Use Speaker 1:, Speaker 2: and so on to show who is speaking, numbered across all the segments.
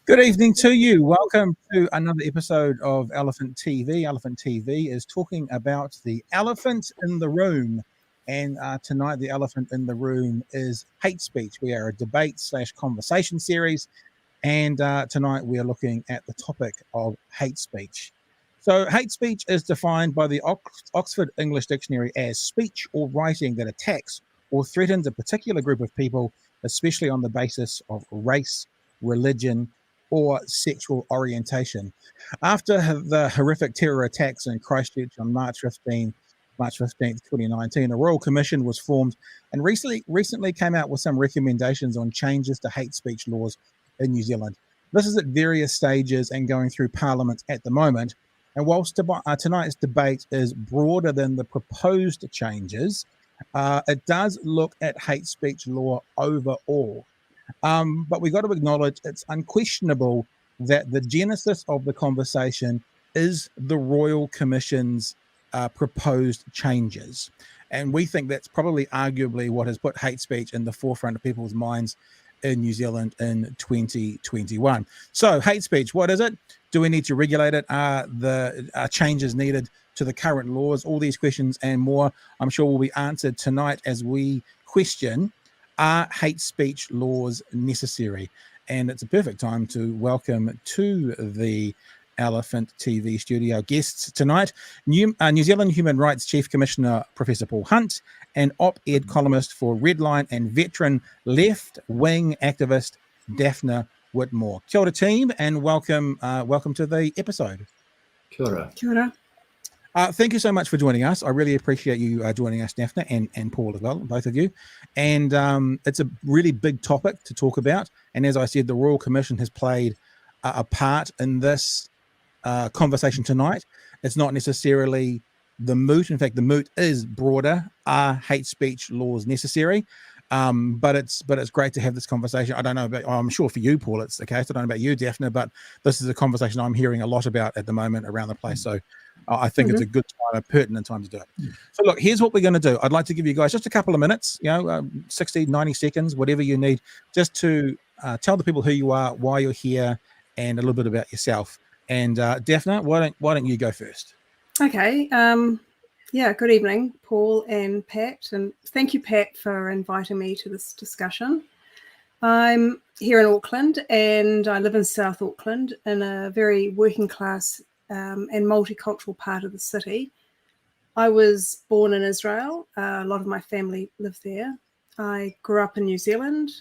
Speaker 1: Good evening to you. Welcome to another episode of Elephant TV. Elephant TV is talking about the elephant in the room. And tonight, the elephant in the room is hate speech. We are a debate/conversation series. And tonight, we are looking at the topic of hate speech. So hate speech is defined by the Oxford English Dictionary as speech or writing that attacks or threatens a particular group of people, especially on the basis of race, religion, or sexual orientation. After the horrific terror attacks in Christchurch on March 15th, 2019, a Royal Commission was formed and recently came out with some recommendations on changes to hate speech laws in New Zealand. This is at various stages and going through Parliament at the moment. And whilst tonight's debate is broader than the proposed changes, it does look at hate speech law overall. But we got to acknowledge it's unquestionable that the genesis of the conversation is the Royal Commission's proposed changes. And we think that's probably arguably what has put hate speech in the forefront of people's minds in New Zealand in 2021. So hate speech, what is it? Do we need to regulate it? Are the changes needed to the current laws? All these questions and more, I'm sure will be answered tonight as we question, are hate speech laws necessary? And it's a perfect time to welcome to the Elephant TV studio guests tonight, New Zealand Human Rights Chief Commissioner Professor Paul Hunt, and op-ed columnist for Redline and veteran left-wing activist Daphna Whitmore. Kia ora team, and welcome to the episode.
Speaker 2: Kia ora.
Speaker 3: Kia ora.
Speaker 1: Thank you so much for joining us. I really appreciate you joining us, Daphna, and Paul as well, both of you. And it's a really big topic to talk about. And as I said, the Royal Commission has played a part in this conversation tonight. It's not necessarily the moot. In fact, the moot is broader. Are hate speech laws necessary? But it's great to have this conversation. I don't know about, I'm sure for you, Paul, it's the case. I don't know about you, Daphna, but this is a conversation I'm hearing a lot about at the moment around the place. So I think it's a good time, a pertinent time to do it. So look, here's what we're going to do. I'd like to give you guys just a couple of minutes, 60, 90 seconds, whatever you need, just to tell the people who you are, why you're here, and a little bit about yourself. And Daphna, why don't you go first?
Speaker 3: Okay. Good evening, Paul and Pat. And thank you, Pat, for inviting me to this discussion. I'm here in Auckland, and I live in South Auckland in a very working class and multicultural part of the city. I was born in Israel. A lot of my family live there. I grew up in New Zealand.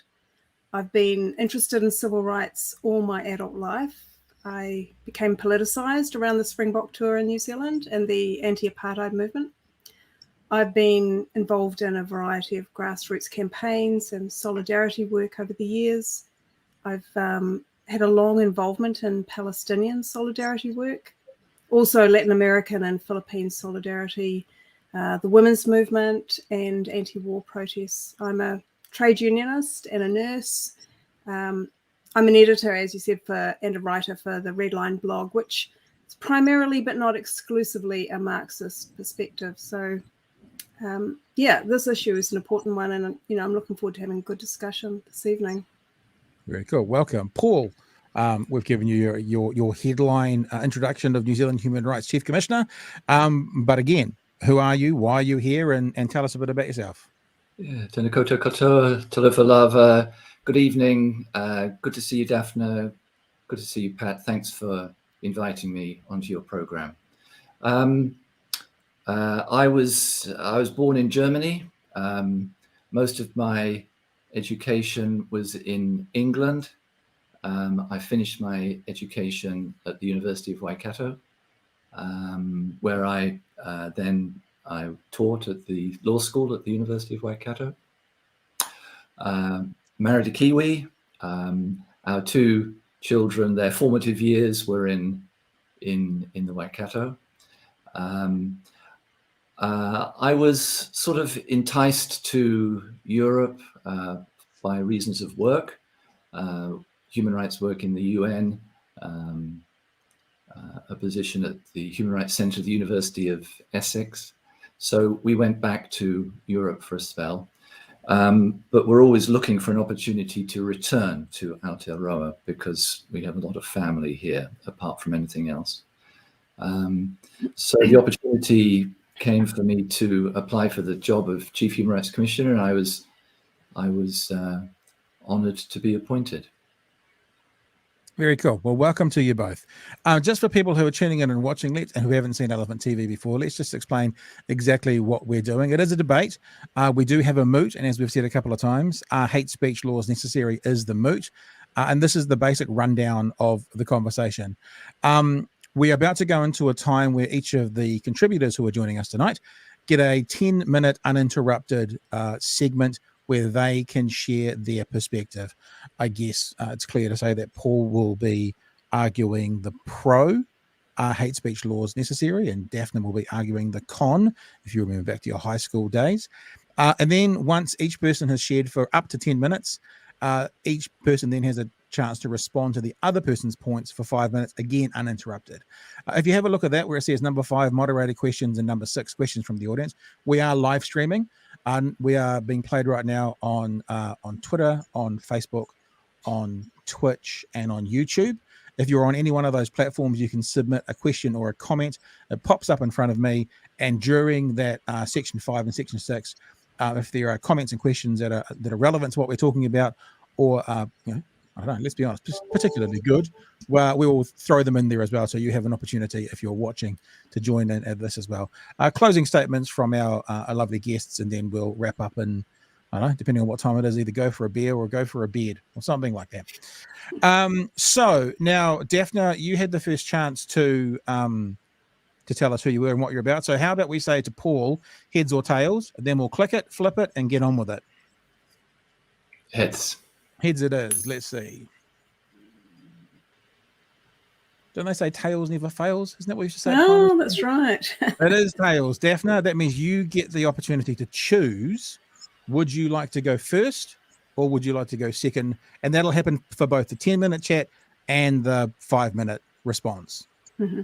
Speaker 3: I've been interested in civil rights all my adult life. I became politicised around the Springbok tour in New Zealand and the anti-apartheid movement. I've been involved in a variety of grassroots campaigns and solidarity work over the years. I've had a long involvement in Palestinian solidarity work, also Latin American and Philippine solidarity, the women's movement and anti-war protests. I'm a trade unionist and a nurse. I'm an editor, as you said, and a writer for the Redline blog, which is primarily but not exclusively a Marxist perspective. So, this issue is an important one, and I'm looking forward to having a good discussion this evening.
Speaker 1: Very cool. Welcome, Paul. We've given you your headline introduction of New Zealand Human Rights Chief Commissioner. But again, who are you? Why are you here? And tell us a bit about yourself.
Speaker 2: Yeah, tēnā koutou katoa, talofa lava. Good evening. Good to see you, Daphna. Good to see you, Pat. Thanks for inviting me onto your program. I was born in Germany. Most of my education was in England. I finished my education at the University of Waikato, where I taught at the law school at the University of Waikato. Married a Kiwi. Our two children, their formative years were in the Waikato. I was sort of enticed to Europe by reasons of work, human rights work in the UN, a position at the Human Rights Centre of the University of Essex. So we went back to Europe for a spell. But we're always looking for an opportunity to return to Aotearoa because we have a lot of family here, apart from anything else. So the opportunity came for me to apply for the job of Chief Human Rights Commissioner, and I was honoured to be appointed.
Speaker 1: Very cool. Well, welcome to you both. Just for people who are tuning in and watching and who haven't seen Elephant TV before, let's just explain exactly what we're doing. It is a debate. We do have a moot, and as we've said a couple of times, hate speech laws necessary is the moot. And this is the basic rundown of the conversation. We're about to go into a time where each of the contributors who are joining us tonight get a 10-minute uninterrupted segment where they can share their perspective. I guess it's clear to say that Paul will be arguing the pro hate speech laws necessary, and Daphna will be arguing the con, if you remember back to your high school days. And then once each person has shared for up to 10 minutes, each person then has a chance to respond to the other person's points for 5 minutes, again uninterrupted. If you have a look at that where it says number 5 moderated questions and number 6 questions from the audience, we are live streaming, and we are being played right now on Twitter, on Facebook, on Twitch, and on YouTube. If you're on any one of those platforms, you can submit a question or a comment. It pops up in front of me, and during that section 5 and section 6, if there are comments and questions that are relevant to what we're talking about, or I don't know, let's be honest, particularly good, well, we will throw them in there as well, so you have an opportunity, if you're watching, to join in at this as well. Closing statements from our lovely guests, and then we'll wrap up in, I don't know, depending on what time it is, either go for a beer or go for a bed or something like that. So now, Daphna, you had the first chance to tell us who you were and what you're about. So how about we say to Paul, heads or tails, then we'll click it, flip it, and get on with it.
Speaker 2: Heads.
Speaker 1: Heads it is. Let's see. Don't they say tails never fails? Isn't that what you should say?
Speaker 3: Oh, that's right.
Speaker 1: It is tails. Daphna, that means you get the opportunity to choose. Would you like to go first, or would you like to go second? And that'll happen for both the 10-minute chat and the 5-minute response.
Speaker 3: Mm-hmm.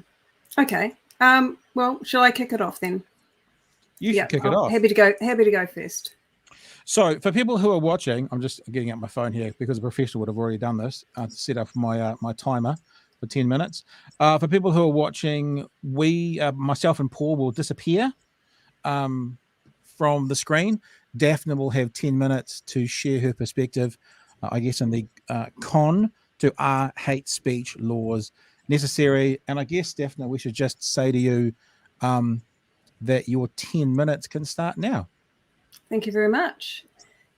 Speaker 3: Okay. Well, shall I kick it off then?
Speaker 1: You should kick it off.
Speaker 3: Happy to go first.
Speaker 1: So for people who are watching, I'm just getting out my phone here because a professional would have already done this to set up my my timer for 10 minutes. For people who are watching, myself and Paul will disappear from the screen. Daphna will have 10 minutes to share her perspective, I guess, in the con to are hate speech laws necessary. And I guess, Daphna, we should just say to you that your 10 minutes can start now.
Speaker 3: Thank you very much.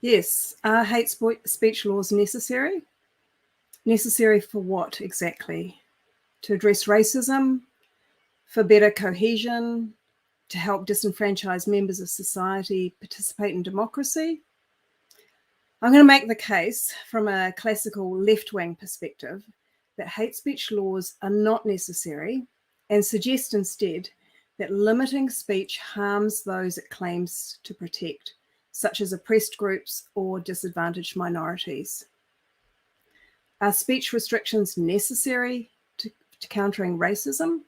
Speaker 3: Yes, are hate speech laws necessary? Necessary for what exactly? To address racism, for better cohesion, to help disenfranchised members of society participate in democracy? I'm going to make the case from a classical left-wing perspective that hate speech laws are not necessary, and suggest instead that limiting speech harms those it claims to protect, such as oppressed groups or disadvantaged minorities. Are speech restrictions necessary to countering racism?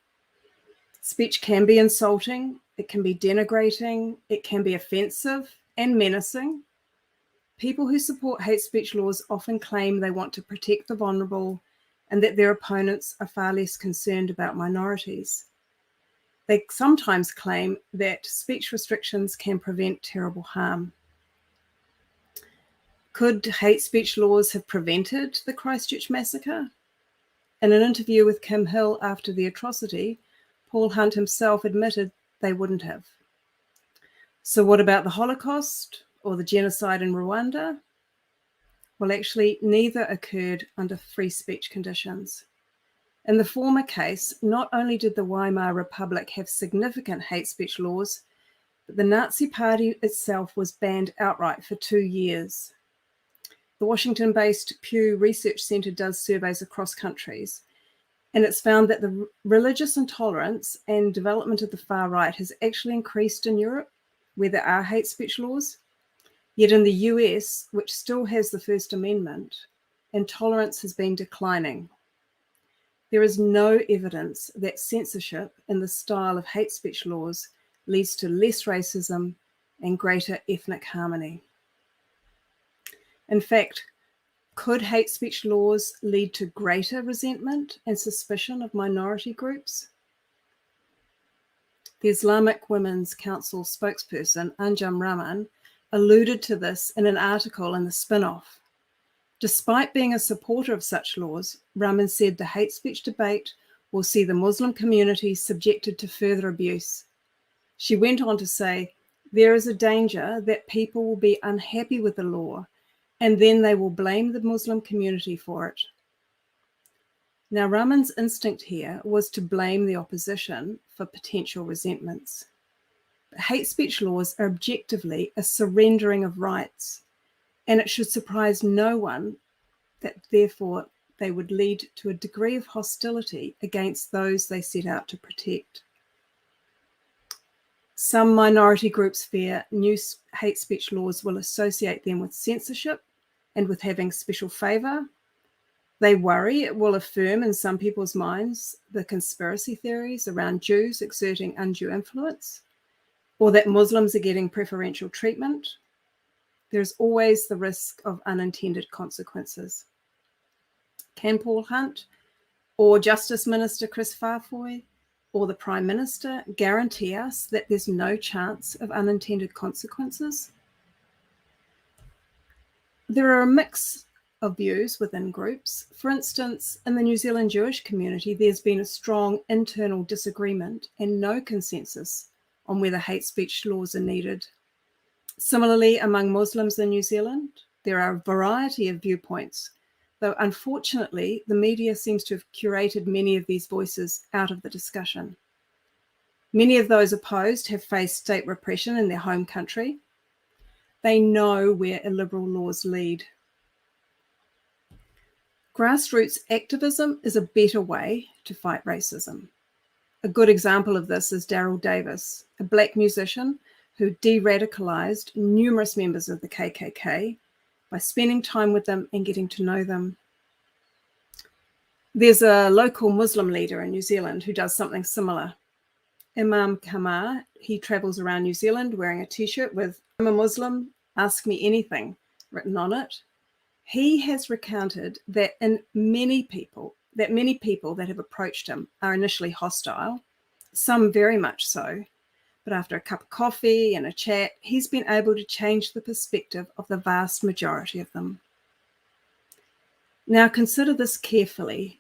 Speaker 3: Speech can be insulting, it can be denigrating, it can be offensive and menacing. People who support hate speech laws often claim they want to protect the vulnerable and that their opponents are far less concerned about minorities. They sometimes claim that speech restrictions can prevent terrible harm. Could hate speech laws have prevented the Christchurch Massacre? In an interview with Kim Hill after the atrocity, Paul Hunt himself admitted they wouldn't have. So what about the Holocaust or the genocide in Rwanda? Well, actually, neither occurred under free speech conditions. In the former case, not only did the Weimar Republic have significant hate speech laws, but the Nazi Party itself was banned outright for 2 years. The Washington-based Pew Research Center does surveys across countries, and it's found that the religious intolerance and development of the far right has actually increased in Europe, where there are hate speech laws. Yet in the US, which still has the First Amendment, intolerance has been declining. There is no evidence that censorship in the style of hate speech laws leads to less racism and greater ethnic harmony. In fact, could hate speech laws lead to greater resentment and suspicion of minority groups? The Islamic Women's Council spokesperson, Anjum Rahman, alluded to this in an article in the Spin-Off. Despite being a supporter of such laws, Rahman said the hate speech debate will see the Muslim community subjected to further abuse. She went on to say, there is a danger that people will be unhappy with the law and then they will blame the Muslim community for it. Now, Rahman's instinct here was to blame the opposition for potential resentments. But hate speech laws are objectively a surrendering of rights, and it should surprise no one that therefore they would lead to a degree of hostility against those they set out to protect. Some minority groups fear new hate speech laws will associate them with censorship and with having special favour. They worry it will affirm in some people's minds the conspiracy theories around Jews exerting undue influence, or that Muslims are getting preferential treatment. There's always the risk of unintended consequences. Can Paul Hunt or Justice Minister Chris Farfoy or the Prime Minister guarantee us that there's no chance of unintended consequences? There are a mix of views within groups. For instance, in the New Zealand Jewish community, there's been a strong internal disagreement and no consensus on whether hate speech laws are needed. Similarly, among Muslims in New Zealand, there are a variety of viewpoints, though unfortunately, the media seems to have curated many of these voices out of the discussion. Many of those opposed have faced state repression in their home country. They know where illiberal laws lead. Grassroots activism is a better way to fight racism. A good example of this is Daryl Davis, a Black musician who de-radicalized numerous members of the KKK by spending time with them and getting to know them. There's a local Muslim leader in New Zealand who does something similar. Imam Kamar, he travels around New Zealand wearing a t-shirt with "I'm a Muslim, ask me anything" written on it. He has recounted that many people that have approached him are initially hostile, some very much so, but after a cup of coffee and a chat, he's been able to change the perspective of the vast majority of them. Now consider this carefully.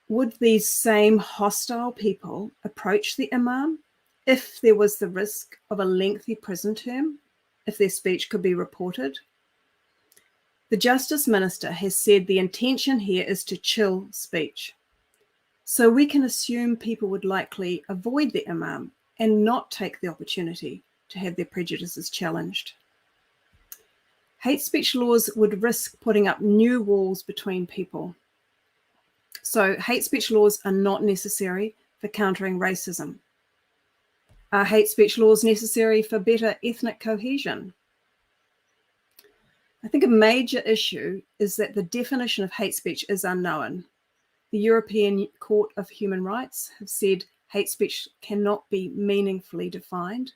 Speaker 3: Would these same hostile people approach the Imam if there was the risk of a lengthy prison term, if their speech could be reported? The Justice Minister has said the intention here is to chill speech. So we can assume people would likely avoid the Imam and not take the opportunity to have their prejudices challenged. Hate speech laws would risk putting up new walls between people. So hate speech laws are not necessary for countering racism. Are hate speech laws necessary for better ethnic cohesion? I think a major issue is that the definition of hate speech is unknown. The European Court of Human Rights have said hate speech cannot be meaningfully defined.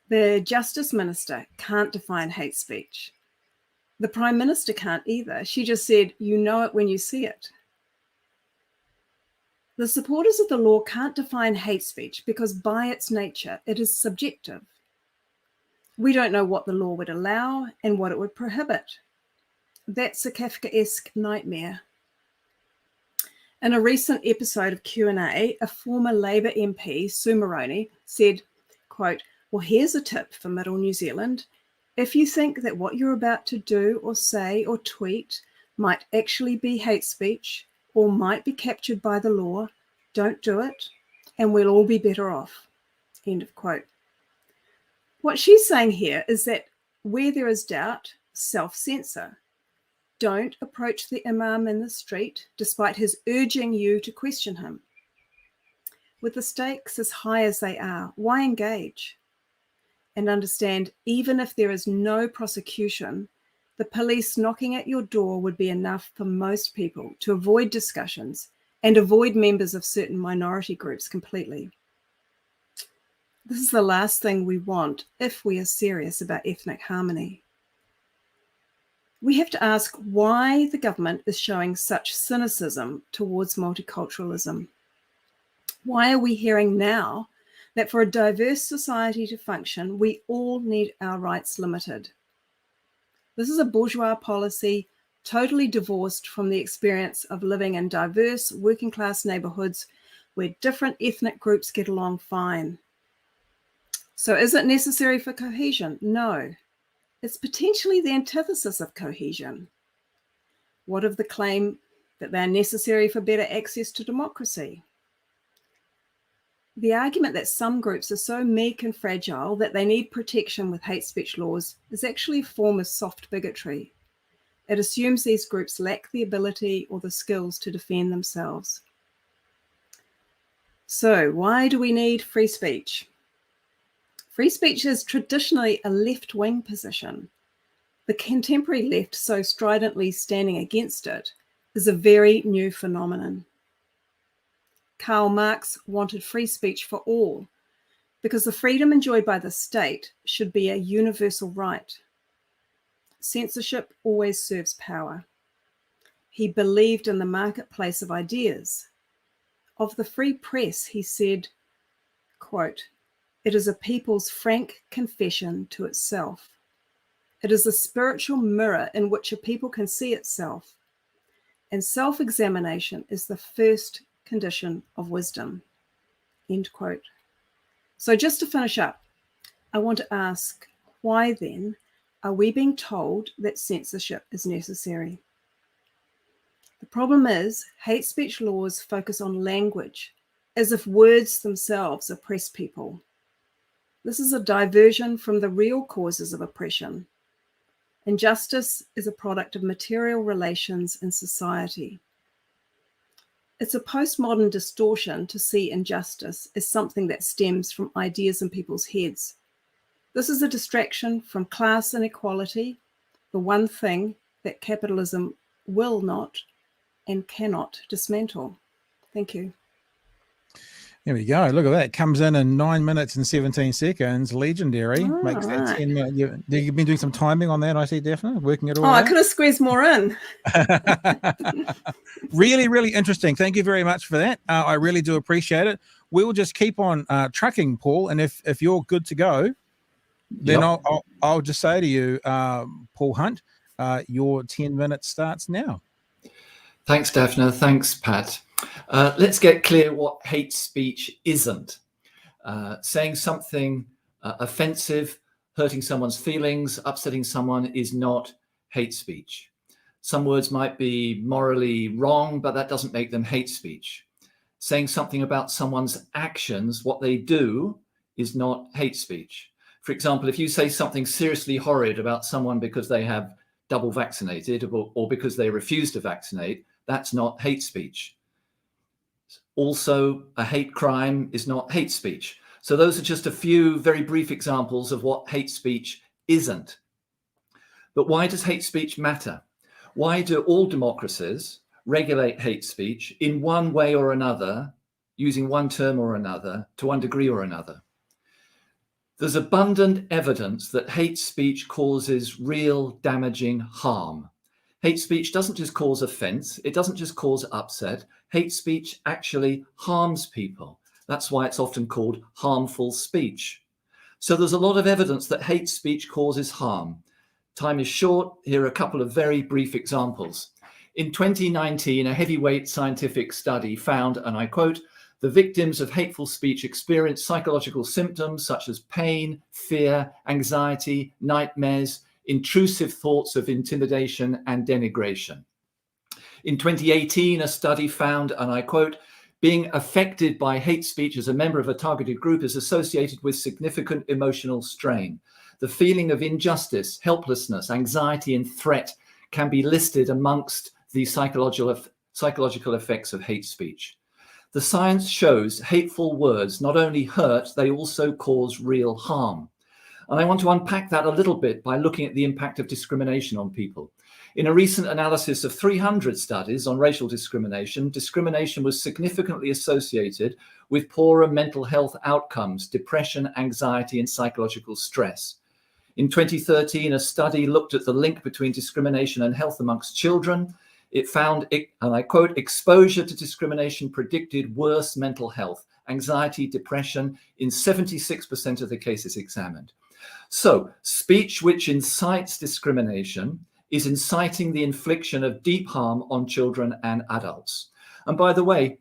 Speaker 3: The Justice Minister can't define hate speech. The Prime Minister can't either. She just said, you know it when you see it. The supporters of the law can't define hate speech because by its nature, it is subjective. We don't know what the law would allow and what it would prohibit. That's a Kafkaesque nightmare. In a recent episode of Q&A, a former Labour MP, Sue Moroney, said, quote, well, here's a tip for Middle New Zealand. If you think that what you're about to do or say or tweet might actually be hate speech or might be captured by the law, don't do it and we'll all be better off. End of quote. What she's saying here is that where there is doubt, self-censor. Don't approach the Imam in the street despite his urging you to question him. With the stakes as high as they are, why engage? And understand, even if there is no prosecution, the police knocking at your door would be enough for most people to avoid discussions and avoid members of certain minority groups completely. This is the last thing we want if we are serious about ethnic harmony. We have to ask why the government is showing such cynicism towards multiculturalism. Why are we hearing now that for a diverse society to function, we all need our rights limited? This is a bourgeois policy totally divorced from the experience of living in diverse working class neighborhoods where different ethnic groups get along fine. So is it necessary for cohesion? No. It's potentially the antithesis of cohesion. What of the claim that they're necessary for better access to democracy? The argument that some groups are so meek and fragile that they need protection with hate speech laws is actually a form of soft bigotry. It assumes these groups lack the ability or the skills to defend themselves. So, why do we need free speech? Free speech is traditionally a left-wing position. The contemporary left, so stridently standing against it, is a very new phenomenon. Karl Marx wanted free speech for all because the freedom enjoyed by the state should be a universal right. Censorship always serves power. He believed in the marketplace of ideas. Of the free press, he said, quote, "It is a people's frank confession to itself. It is a spiritual mirror in which a people can see itself. And self-examination is the first condition of wisdom." End quote. So just to finish up, I want to ask, why then are we being told that censorship is necessary? The problem is hate speech laws focus on language as if words themselves oppress people. This is a diversion from the real causes of oppression. Injustice is a product of material relations in society. It's a postmodern distortion to see injustice as something that stems from ideas in people's heads. This is a distraction from class inequality, the one thing that capitalism will not and cannot dismantle. Thank you.
Speaker 1: There we go. Look at that. It comes in 9 minutes and 17 seconds. Legendary. Makes that
Speaker 3: Right.
Speaker 1: 10 minutes. You've been doing some timing on that, I see, Daphna, working it all
Speaker 3: I
Speaker 1: out.
Speaker 3: could have squeezed more in.
Speaker 1: Really, really interesting. Thank you very much for that. I really do appreciate it. We will just keep on trucking, Paul. And if you're good to go, then
Speaker 2: Yep.
Speaker 1: I'll just say to you, Paul Hunt, your 10 minutes starts now.
Speaker 2: Thanks, Daphna. Thanks, Pat. Let's get clear what hate speech isn't. Saying something offensive, hurting someone's feelings, upsetting someone is not hate speech. Some words might be morally wrong, but that doesn't make them hate speech. Saying something about someone's actions, what they do, is not hate speech. For example, if you say something seriously horrid about someone because they have double vaccinated or because they refuse to vaccinate, that's not hate speech. Also, a hate crime is not hate speech. So those are just a few very brief examples of what hate speech isn't. But why does hate speech matter? Why do all democracies regulate hate speech in one way or another, using one term or another, to one degree or another? There's abundant evidence that hate speech causes real damaging harm. Hate speech doesn't just cause offense. It doesn't just cause upset. Hate speech actually harms people. That's why it's often called harmful speech. So there's a lot of evidence that hate speech causes harm. Time is short. Here are a couple of very brief examples. In 2019, a heavyweight scientific study found, and I quote, "The victims of hateful speech experience psychological symptoms such as pain, fear, anxiety, nightmares, intrusive thoughts of intimidation and denigration." In 2018, a study found, and I quote, "Being affected by hate speech as a member of a targeted group is associated with significant emotional strain. The feeling of injustice, helplessness, anxiety, and threat can be listed amongst the psychological effects of hate speech." The science shows hateful words not only hurt, they also cause real harm. And I want to unpack that a little bit by looking at the impact of discrimination on people. In a recent analysis of 300 studies on racial discrimination, discrimination was significantly associated with poorer mental health outcomes, depression, anxiety, and psychological stress. In 2013, a study looked at the link between discrimination and health amongst children. It found, and I quote, exposure to discrimination predicted worse mental health, anxiety, depression in 76% of the cases examined. So speech which incites discrimination is inciting the infliction of deep harm on children and adults. And by the way,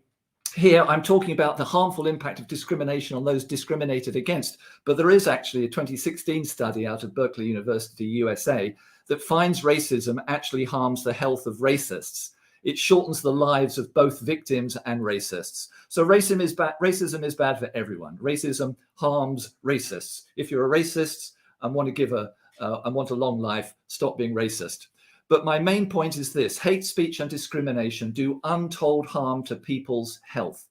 Speaker 2: here I'm talking about the harmful impact of discrimination on those discriminated against, but there is actually a 2016 study out of Berkeley University, USA, that finds racism actually harms the health of racists. It shortens the lives of both victims and racists. So racism is bad for everyone. Racism harms racists. If you're a racist and want a long life, stop being racist. But my main point is this: hate speech and discrimination do untold harm to people's health.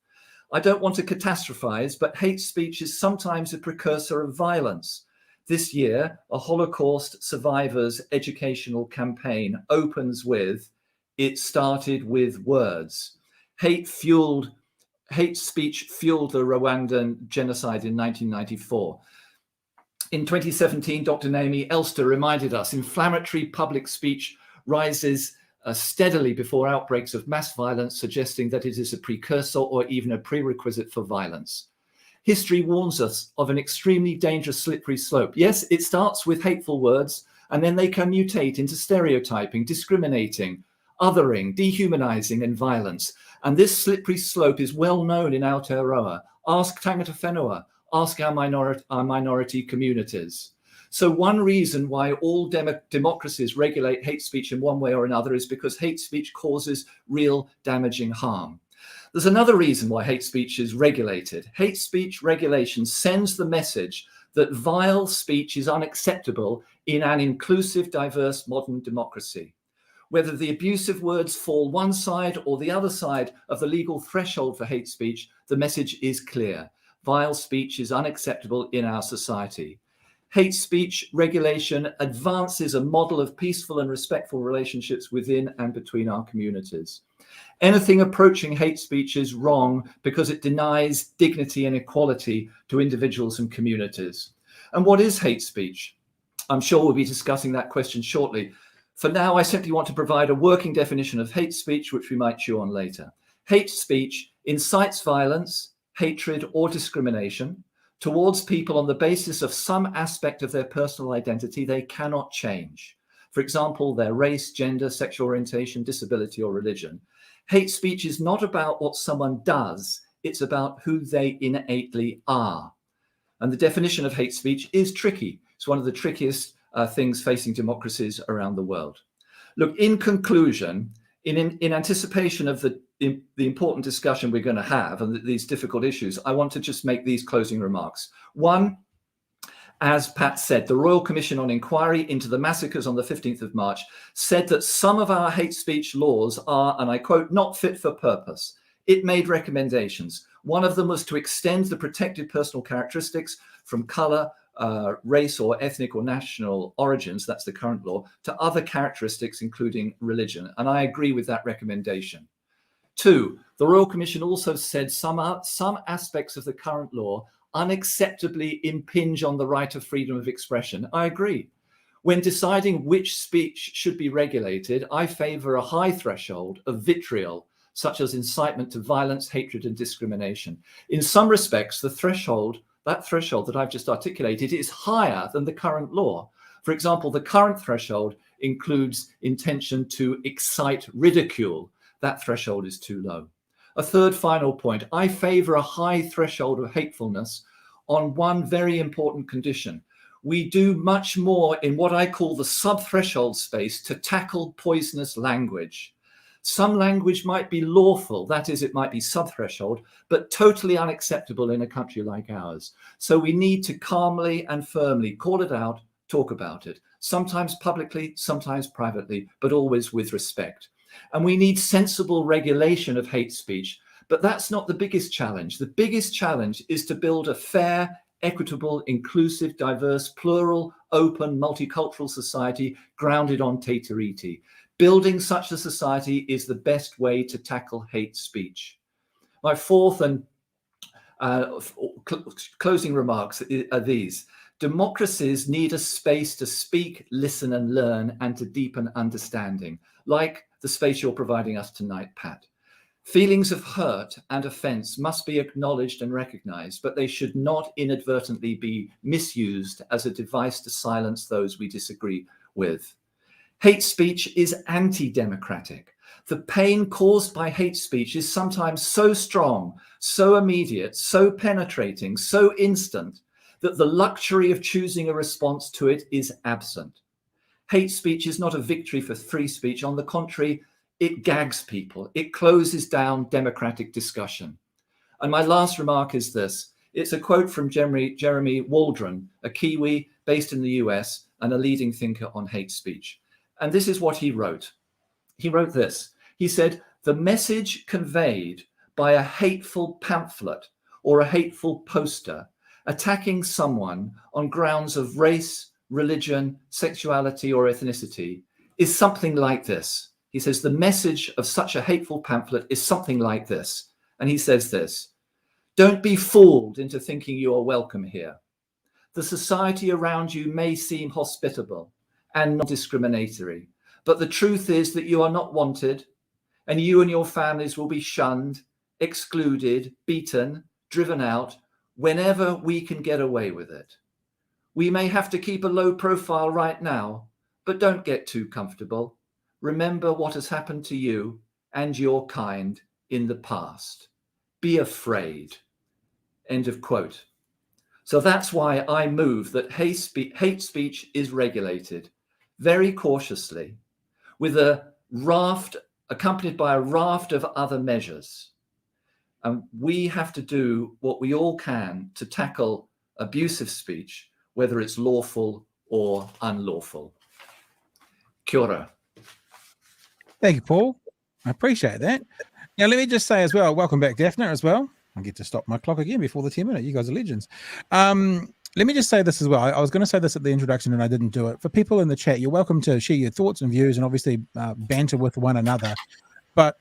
Speaker 2: I don't want to catastrophize, but hate speech is sometimes a precursor of violence. This year, a Holocaust survivors educational campaign opens with, "It started with words." Hate speech fueled the Rwandan genocide in 1994. In 2017, Dr. Naomi Elster reminded us inflammatory public speech rises steadily before outbreaks of mass violence, suggesting that it is a precursor or even a prerequisite for violence. History warns us of an extremely dangerous slippery slope. Yes, it starts with hateful words, and then they can mutate into stereotyping, discriminating, othering, dehumanizing, and violence. And this slippery slope is well known in Aotearoa. Ask Tangata Whenua, ask our minority communities. So one reason why all democracies regulate hate speech in one way or another is because hate speech causes real damaging harm. There's another reason why hate speech is regulated. Hate speech regulation sends the message that vile speech is unacceptable in an inclusive, diverse, modern democracy. Whether the abusive words fall one side or the other side of the legal threshold for hate speech, the message is clear. Vile speech is unacceptable in our society. Hate speech regulation advances a model of peaceful and respectful relationships within and between our communities. Anything approaching hate speech is wrong because it denies dignity and equality to individuals and communities. And what is hate speech? I'm sure we'll be discussing that question shortly. For now, I simply want to provide a working definition of hate speech, which we might chew on later. Hate speech incites violence, hatred, or discrimination towards people on the basis of some aspect of their personal identity they cannot change. For example, their race, gender, sexual orientation, disability, or religion. Hate speech is not about what someone does, it's about who they innately are. And the definition of hate speech is tricky. It's one of the trickiest things facing democracies around the world. Look, in conclusion, in anticipation of the important discussion we're going to have and these difficult issues, I want to just make these closing remarks. One, as Pat said, the Royal Commission on Inquiry into the massacres on the 15th of March said that some of our hate speech laws are, and I quote, not fit for purpose. It made recommendations. One of them was to extend the protected personal characteristics from colour, race or ethnic or national origins, that's the current law, to other characteristics, including religion. And I agree with that recommendation. Two, the Royal Commission also said some aspects of the current law unacceptably impinge on the right of freedom of expression. I agree. When deciding which speech should be regulated, I favour a high threshold of vitriol, such as incitement to violence, hatred, and discrimination. In some respects, that threshold that I've just articulated is higher than the current law. For example, the current threshold includes intention to excite ridicule. That threshold is too low. A third final point, I favour a high threshold of hatefulness on one very important condition. We do much more in what I call the sub-threshold space to tackle poisonous language. Some language might be lawful, that is, it might be sub-threshold, but totally unacceptable in a country like ours. So we need to calmly and firmly call it out, talk about it, sometimes publicly, sometimes privately, but always with respect. And we need sensible regulation of hate speech, but that's not the biggest challenge. The biggest challenge is to build a fair, equitable, inclusive, diverse, plural, open, multicultural society grounded on te tiriti. Building such a society is the best way to tackle hate speech. My fourth and closing remarks are these. Democracies need a space to speak, listen, and learn, and to deepen understanding, like the space you're providing us tonight, Pat. Feelings of hurt and offense must be acknowledged and recognized, but they should not inadvertently be misused as a device to silence those we disagree with. Hate speech is anti-democratic. The pain caused by hate speech is sometimes so strong, so immediate, so penetrating, so instant, that the luxury of choosing a response to it is absent. Hate speech is not a victory for free speech. On the contrary, it gags people. It closes down democratic discussion. And my last remark is this. It's a quote from Jeremy Waldron, a Kiwi based in the US and a leading thinker on hate speech. And this is what he wrote. He wrote this. He said, "The message conveyed by a hateful pamphlet or a hateful poster attacking someone on grounds of race, religion, sexuality, or ethnicity is something like this." He says, the message of such a hateful pamphlet is something like this. And he says this: "Don't be fooled into thinking you are welcome here. The society around you may seem hospitable and non-discriminatory, but the truth is that you are not wanted, and you and your families will be shunned, excluded, beaten, driven out, whenever we can get away with it. We may have to keep a low profile right now, but don't get too comfortable. Remember what has happened to you and your kind in the past. Be afraid." End of quote. So that's why I move that hate speech is regulated very cautiously, with a raft, accompanied by a raft of other measures. And we have to do what we all can to tackle abusive speech, whether it's lawful or unlawful. Kia ora.
Speaker 1: Thank you, Paul. I appreciate that. Now, let me just say as well, welcome back, Daphna, as well. I get to stop my clock again before the 10-minute. You guys are legends. Let me just say this as well. I was going to say this at the introduction and I didn't do it. For people in the chat, you're welcome to share your thoughts and views and obviously banter with one another. But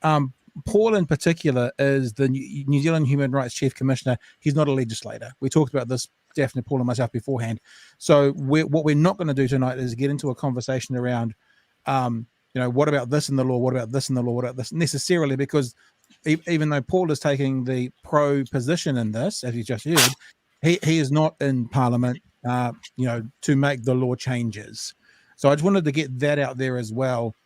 Speaker 1: Paul in particular is the New Zealand Human Rights Chief Commissioner. He's not a legislator. We talked about this, Daphna, Paul and myself beforehand. So what we're not going to do tonight is get into a conversation around what about this in the law? What about this in the law? What about this? Necessarily, because even though Paul is taking the pro position in this, as you just heard, he is not in Parliament, to make the law changes. So I just wanted to get that out there as well,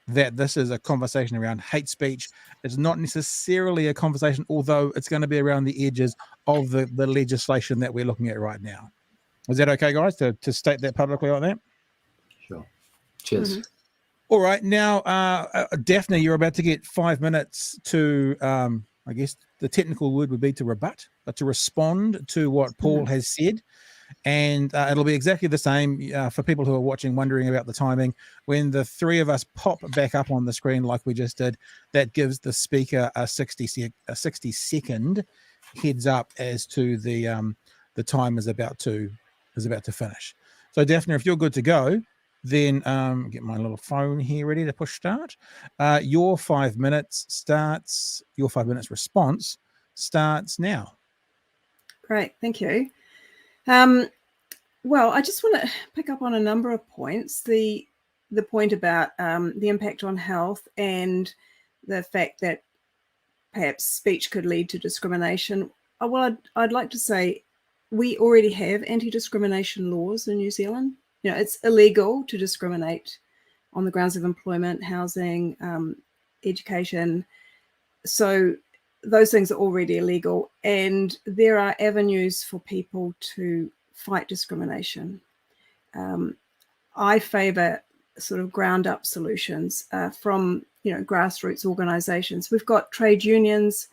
Speaker 1: that this is a conversation around hate speech. It's not necessarily a conversation, although it's going to be around the edges of the legislation that we're looking at right now. Is that okay, guys, to state that publicly like that?
Speaker 2: Sure. Cheers.
Speaker 3: Mm-hmm.
Speaker 1: All right. Now, Daphna, you're about to get 5 minutes to, I guess the technical word would be to rebut, but to respond to what Paul has said. And it'll be exactly the same for people who are watching, wondering about the timing. When the three of us pop back up on the screen like we just did, that gives the speaker a 60-second heads up as to the time is about to finish. So, Daphna, if you're good to go, then get my little phone here ready to push start. Your 5 minutes response starts now.
Speaker 3: Great, thank you. Well, I just want to pick up on a number of points. The point about the impact on health and the fact that perhaps speech could lead to discrimination. Well, I'd like to say we already have anti-discrimination laws in New Zealand. It's illegal to discriminate on the grounds of employment, housing, education. So those things are already illegal, and there are avenues for people to fight discrimination. I favour sort of ground up solutions from grassroots organisations. We've got trade unions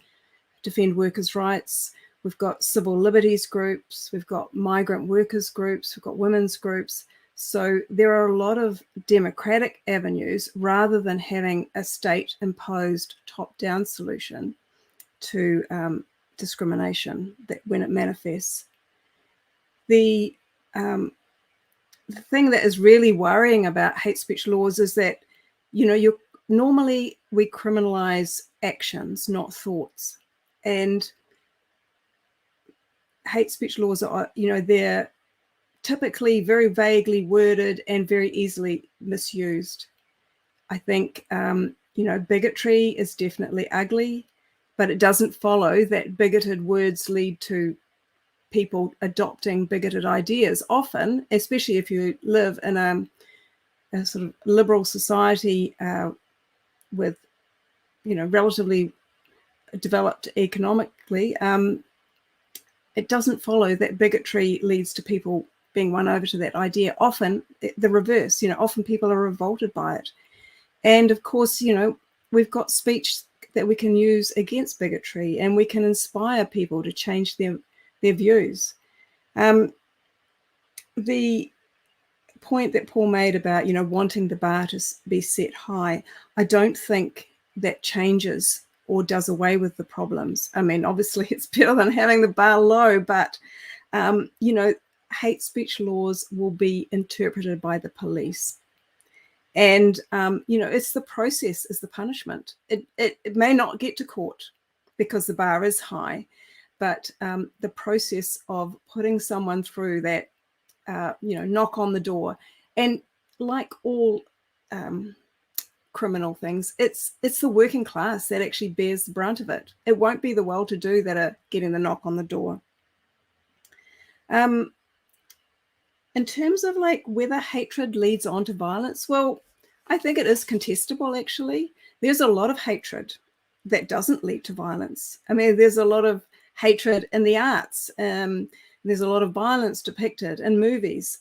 Speaker 3: defend workers' rights. We've got civil liberties groups. We've got migrant workers groups. We've got women's groups. So there are a lot of democratic avenues rather than having a state-imposed top-down solution to discrimination that when it manifests. The thing that is really worrying about hate speech laws is that, normally we criminalize actions, not thoughts. And hate speech laws are, they're typically very vaguely worded and very easily misused. I think, bigotry is definitely ugly, but it doesn't follow that bigoted words lead to people adopting bigoted ideas. Often, especially if you live in a sort of liberal society with, relatively developed economically, it doesn't follow that bigotry leads to people being won over to that idea. Often the reverse, often people are revolted by it. And of course, we've got speech that we can use against bigotry, and we can inspire people to change their views. The point that Paul made about, wanting the bar to be set high, I don't think that changes or does away with the problems. I mean, obviously it's better than having the bar low, but, hate speech laws will be interpreted by the police. And, it's the process is the punishment. It may not get to court because the bar is high, but the process of putting someone through that, knock on the door, and like all criminal things, it's the working class that actually bears the brunt of it. It won't be the well-to-do that are getting the knock on the door. In terms of whether hatred leads on to violence, well, I think it is contestable, actually. There's a lot of hatred that doesn't lead to violence. I mean, there's a lot of hatred in the arts. There's a lot of violence depicted in movies.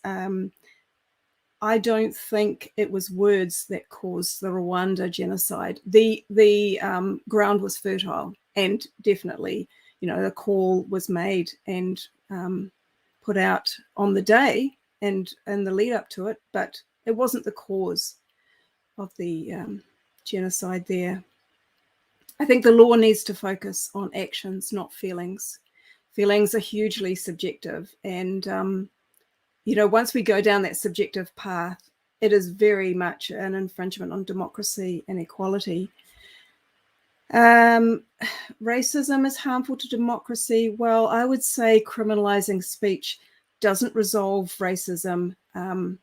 Speaker 3: I don't think it was words that caused the Rwanda genocide. The ground was fertile, and definitely, the call was made and put out on the day and the lead up to it, but it wasn't the cause of the genocide there. I think the law needs to focus on actions, not feelings. Feelings are hugely subjective, and once we go down that subjective path, it is very much an infringement on democracy and equality. Racism is harmful to democracy. Well, I would say criminalizing speech doesn't resolve racism. Every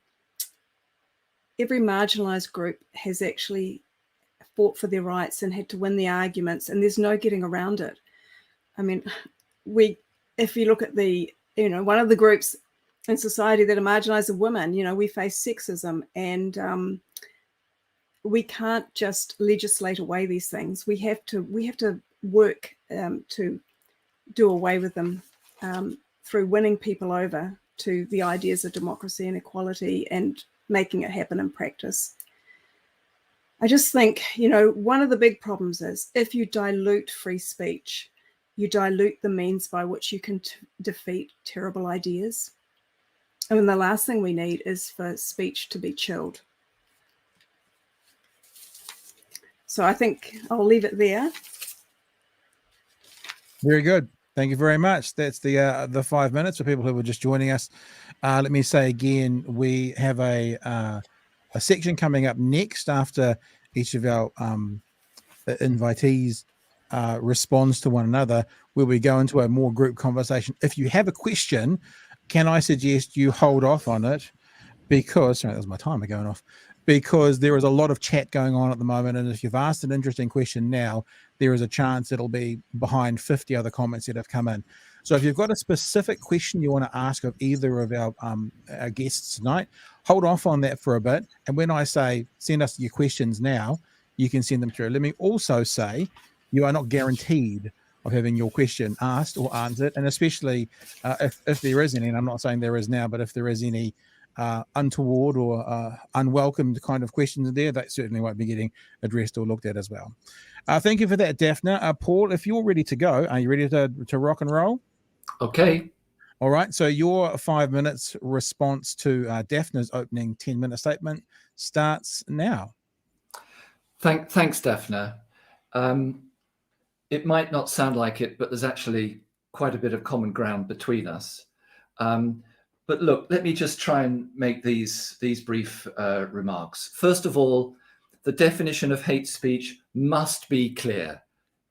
Speaker 3: marginalized group has actually fought for their rights and had to win the arguments, and there's no getting around it. I mean, if you look at one of the groups in society that are marginalized are women, we face sexism, and we can't just legislate away these things. We have to work to do away with them through winning people over to the ideas of democracy and equality and making it happen in practice. I just think, one of the big problems is if you dilute free speech, you dilute the means by which you can defeat terrible ideas. And the last thing we need is for speech to be chilled. So I think I'll leave it there.
Speaker 1: Very good. Thank you very much. That's the 5 minutes for people who were just joining us. Let me say again, we have a section coming up next after each of our invitees responds to one another, where we go into a more group conversation. If you have a question, can I suggest you hold off on it because, sorry, that was my timer going off, because there is a lot of chat going on at the moment. And if you've asked an interesting question now, there is a chance it'll be behind 50 other comments that have come in. So if you've got a specific question you want to ask of either of our guests tonight, hold off on that for a bit. And when I say send us your questions now, you can send them through. Let me also say you are not guaranteed of having your question asked or answered. And especially if there is any, and I'm not saying there is now, but if there is any untoward or unwelcomed kind of questions in there, that certainly won't be getting addressed or looked at as well. Thank you for that, Daphna. Paul, if you're ready to go, are you ready to rock and roll?
Speaker 2: Okay.
Speaker 1: All right. So your 5 minutes response to Daphna's opening 10-minute statement starts now.
Speaker 2: Thanks, Daphna. It might not sound like it, but there's actually quite a bit of common ground between us. But look, let me just try and make these brief remarks. First of all, the definition of hate speech must be clear.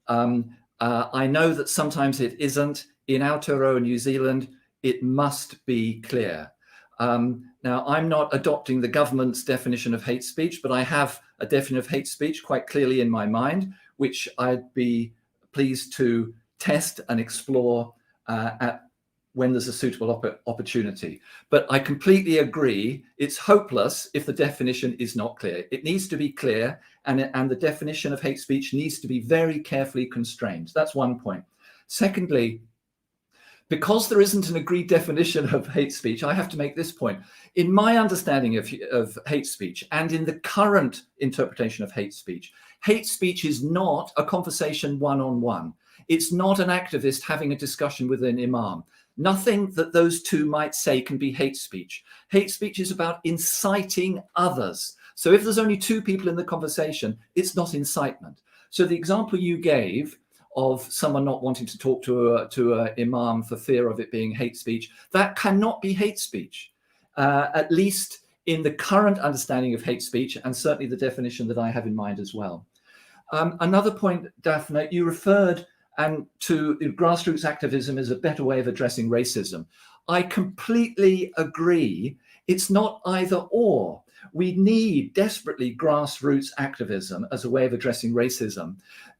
Speaker 2: I know that sometimes it isn't. In Aotearoa, New Zealand, it must be clear. Now, I'm not adopting the government's definition of hate speech, but I have a definition of hate speech quite clearly in my mind, which I'd be pleased to test and explore when there's a suitable opportunity. But I completely agree, it's hopeless if the definition is not clear. It needs to be clear, and the definition of hate speech needs to be very carefully constrained. That's one point. Secondly, because there isn't an agreed definition of hate speech, I have to make this point. In my understanding of hate speech, and in the current interpretation of hate speech is not a conversation one-on-one. It's not an activist having a discussion with an imam. Nothing that those two might say can be hate speech. Hate speech is about inciting others. So if there's only two people in the conversation, it's not incitement. So the example you gave of someone not wanting to talk to an imam for fear of it being hate speech, that cannot be hate speech, at least in the current understanding of hate speech, and certainly the definition that I have in mind as well. Another point, Daphna, you referred to grassroots activism as a better way of addressing racism. I completely agree. It's not either or. We need desperately grassroots activism as a way of addressing racism.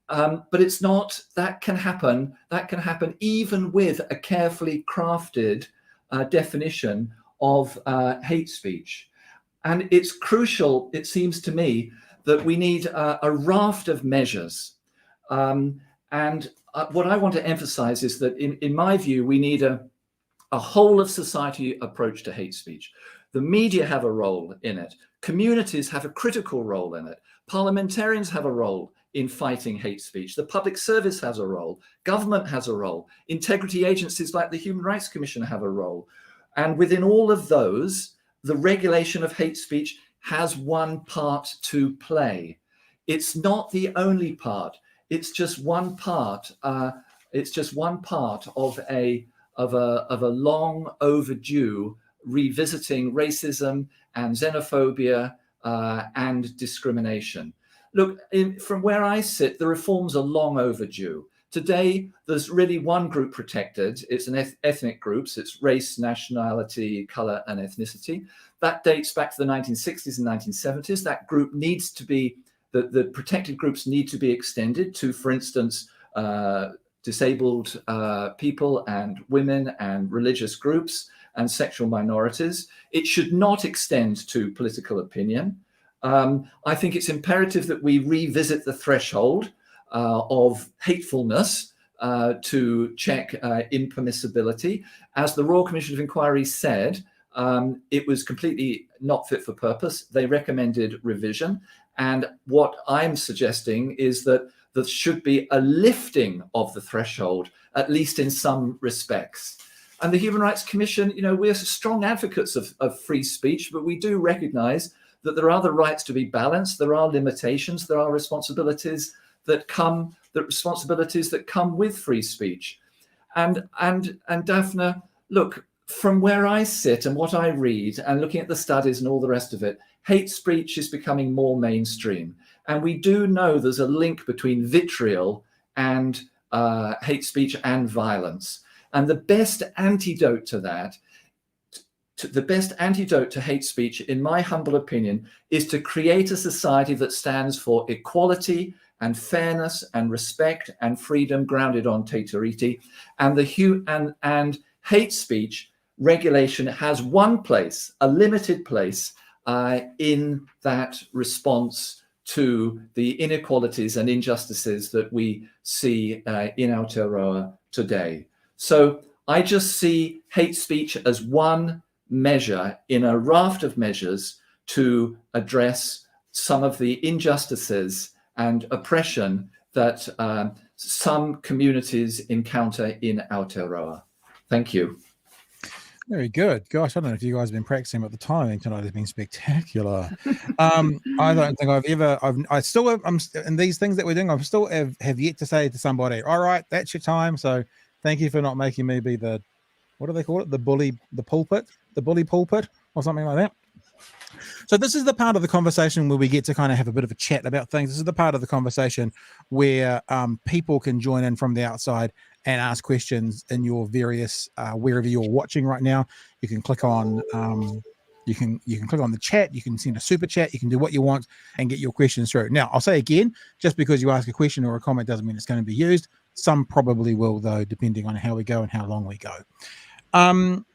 Speaker 2: But it's not, that can happen even with a carefully crafted definition of hate speech. And it's crucial, it seems to me, that we need a raft of measures. And what I want to emphasize is that in my view, we need a whole of society approach to hate speech. The media have a role in it. Communities have a critical role in it. Parliamentarians have a role in fighting hate speech. The public service has a role. Government has a role. Integrity agencies like the Human Rights Commission have a role. And within all of those, the regulation of hate speech has one part to play. It's not the only part. It's just one part. It's just one part of a long overdue revisiting racism and xenophobia and discrimination. Look, from where I sit, the reforms are long overdue. Today, there's really one group protected. It's an ethnic groups. It's race, nationality, color, and ethnicity. That dates back to the 1960s and 1970s. That group needs to be, the protected groups need to be extended to, for instance, disabled people and women and religious groups and sexual minorities. It should not extend to political opinion. I think it's imperative that we revisit the threshold of hatefulness to check impermissibility. As the Royal Commission of Inquiry said, it was completely not fit for purpose. They recommended revision. And what I'm suggesting is that there should be a lifting of the threshold, at least in some respects. And the Human Rights Commission, you know, we're strong advocates of free speech, but we do recognize that there are the rights to be balanced. There are limitations. There are responsibilities that come with free speech. And Daphna, look, from where I sit and what I read and looking at the studies and all the rest of it, hate speech is becoming more mainstream. And we do know there's a link between vitriol and hate speech and violence. And the best antidote to that, the best antidote to hate speech, in my humble opinion, is to create a society that stands for equality and fairness and respect and freedom grounded on te tiriti. And hate speech regulation has one place, a limited place, in that response to the inequalities and injustices that we see in Aotearoa today. So I just see hate speech as one measure in a raft of measures to address some of the injustices and oppression that some communities encounter in Aotearoa. Thank you.
Speaker 1: Very good. Gosh, I don't know if you guys have been practicing, but the timing tonight has been spectacular. I don't think I'm in these things that we're doing, I still have yet to say to somebody, all right, that's your time. So thank you for not making me be the, what do they call it? The bully pulpit or something like that. So this is the part of the conversation where we get to kind of have a bit of a chat about things. This is the part of the conversation where people can join in from the outside and ask questions in your various wherever you're watching right now. You can click on you can click on the chat, you can send a super chat, you can do what you want and get your questions through. Now, I'll say again, just because you ask a question or a comment doesn't mean it's going to be used. Some probably will, though, depending on how we go and how long we go. I'm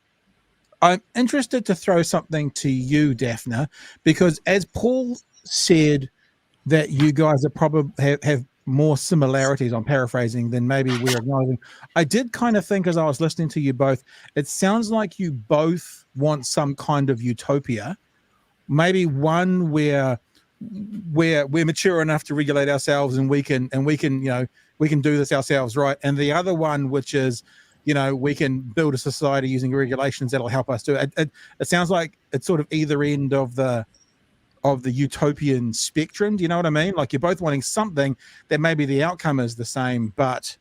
Speaker 1: interested to throw something to you, Daphna, because as Paul said that you guys are probably have more similarities, I'm paraphrasing, than maybe we're acknowledging. I did kind of think as I was listening to you both, it sounds like you both want some kind of utopia, maybe one where we're mature enough to regulate ourselves and we can do this ourselves, right? And the other one, which is, we can build a society using regulations that'll help us do it. It sounds like it's sort of either end of the utopian spectrum. Do you know what I mean? Like you're both wanting something that maybe the outcome is the same, but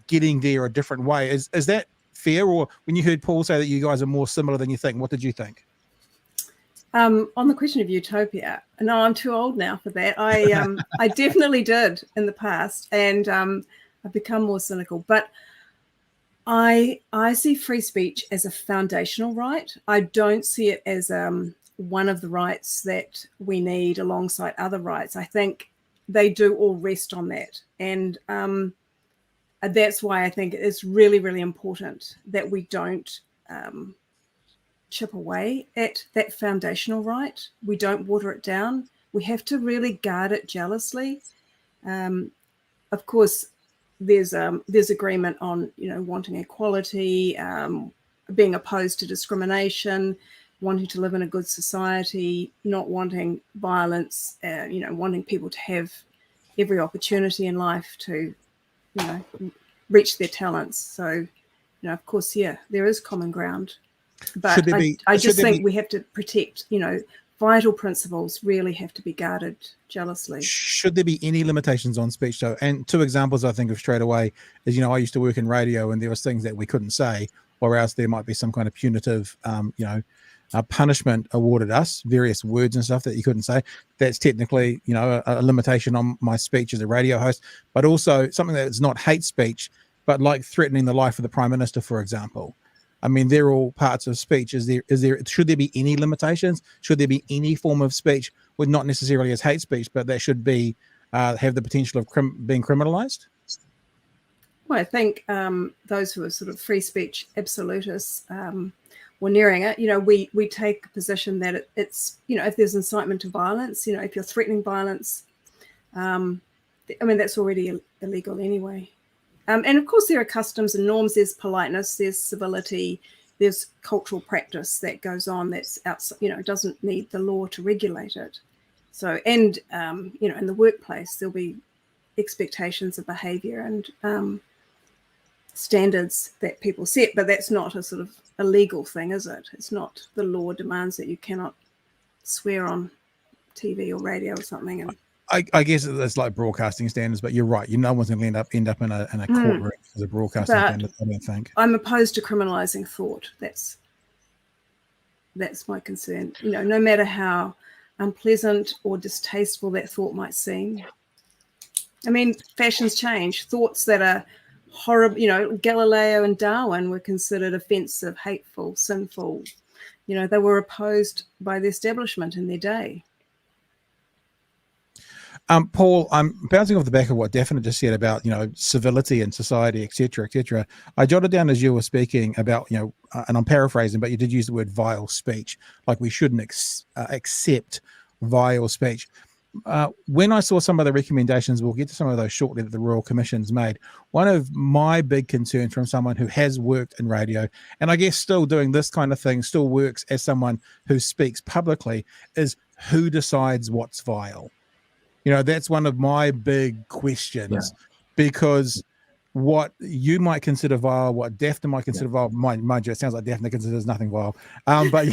Speaker 1: getting there a different way. Is that fair? Or when you heard Paul say that you guys are more similar than you think, what did you think?
Speaker 3: On the question of utopia, no, I'm too old now for that. I definitely did in the past, and I've become more cynical. But I see free speech as a foundational right. I don't see it as one of the rights that we need alongside other rights. I think they do all rest on that. And that's why I think it's really, really important that we don't chip away at that foundational right. We don't water it down. We have to really guard it jealously. Of course, there's agreement on, wanting equality, being opposed to discrimination, wanting to live in a good society, not wanting violence, wanting people to have every opportunity in life to, reach their talents. So, of course, there is common ground. But I just think we have to protect, vital principles really have to be guarded jealously.
Speaker 1: Should there be any limitations on speech, though? And two examples I think of straight away is, I used to work in radio and there was things that we couldn't say, or else there might be some kind of punitive, punishment awarded us, various words and stuff that you couldn't say. That's technically, a limitation on my speech as a radio host, but also something that's not hate speech, but like threatening the life of the Prime Minister, for example. I mean, they're all parts of speech. Should there be any limitations? Should there be any form of speech, with not necessarily as hate speech, but that should be have the potential of being criminalized?
Speaker 3: Well, I think those who are sort of free speech absolutists, or nearing it, we take a position that it's, if there's incitement to violence, if you're threatening violence, that's already illegal anyway. And of course, there are customs and norms. There's politeness, there's civility, there's cultural practice that goes on that's outside, doesn't need the law to regulate it. So, and, in the workplace, there'll be expectations of behavior and standards that people set, but that's not a sort of a legal thing, is it? It's not the law demands that you cannot swear on TV or radio or something. And
Speaker 1: I guess it's like broadcasting standards, but you're right. No one's going to end up in a courtroom as a broadcasting standard, I don't think.
Speaker 3: I'm opposed to criminalizing thought. That's my concern. No matter how unpleasant or distasteful that thought might seem. I mean, fashions change. Thoughts that are horrible, Galileo and Darwin were considered offensive, hateful, sinful. They were opposed by the establishment in their day.
Speaker 1: Paul, I'm bouncing off the back of what Daphna just said about, civility in society, et cetera, et cetera. I jotted down as you were speaking about, and I'm paraphrasing, but you did use the word vile speech, like we shouldn't accept vile speech. When I saw some of the recommendations, we'll get to some of those shortly, that the Royal Commission's made. One of my big concerns from someone who has worked in radio, and I guess still doing this kind of thing, still works as someone who speaks publicly, is who decides what's vile? That's one of my big questions, because what you might consider vile, what Daphna might consider vile, mind you, it sounds like Daphna considers nothing vile. But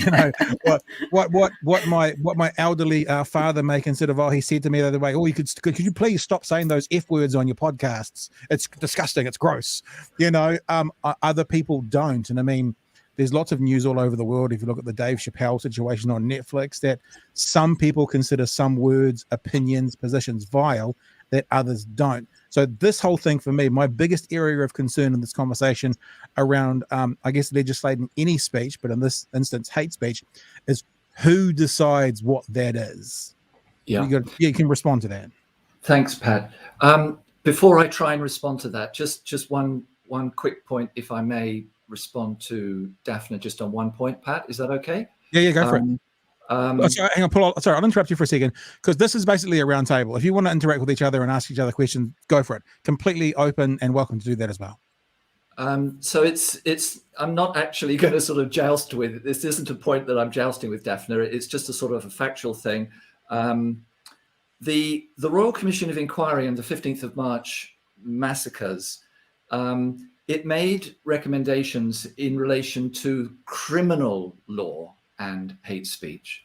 Speaker 1: what my elderly father may consider vile. He said to me the other way, "Oh, could you please stop saying those F words on your podcasts? It's disgusting. It's gross." Other people don't, and I mean, there's lots of news all over the world. If you look at the Dave Chappelle situation on Netflix, that some people consider some words, opinions, positions vile, that others don't. So this whole thing for me, my biggest area of concern in this conversation around, I guess, legislating any speech, but in this instance, hate speech, is who decides what that is.
Speaker 2: Yeah.
Speaker 1: You can respond to that.
Speaker 2: Thanks, Pat. Before I try and respond to that, just one quick point, if I may respond to Daphna just on one point, Pat. Is that okay?
Speaker 1: Yeah, go for it. Sorry, hang on, Paul. Sorry, I'll interrupt you for a second, because this is basically a round table. If you want to interact with each other and ask each other questions, go for it. Completely open and welcome to do that as well.
Speaker 2: So it's I'm not actually going to sort of joust with, this isn't a point that I'm jousting with Daphna. It's just a sort of a factual thing. The Royal Commission of Inquiry and the 15th of March massacres, it made recommendations in relation to criminal law and hate speech.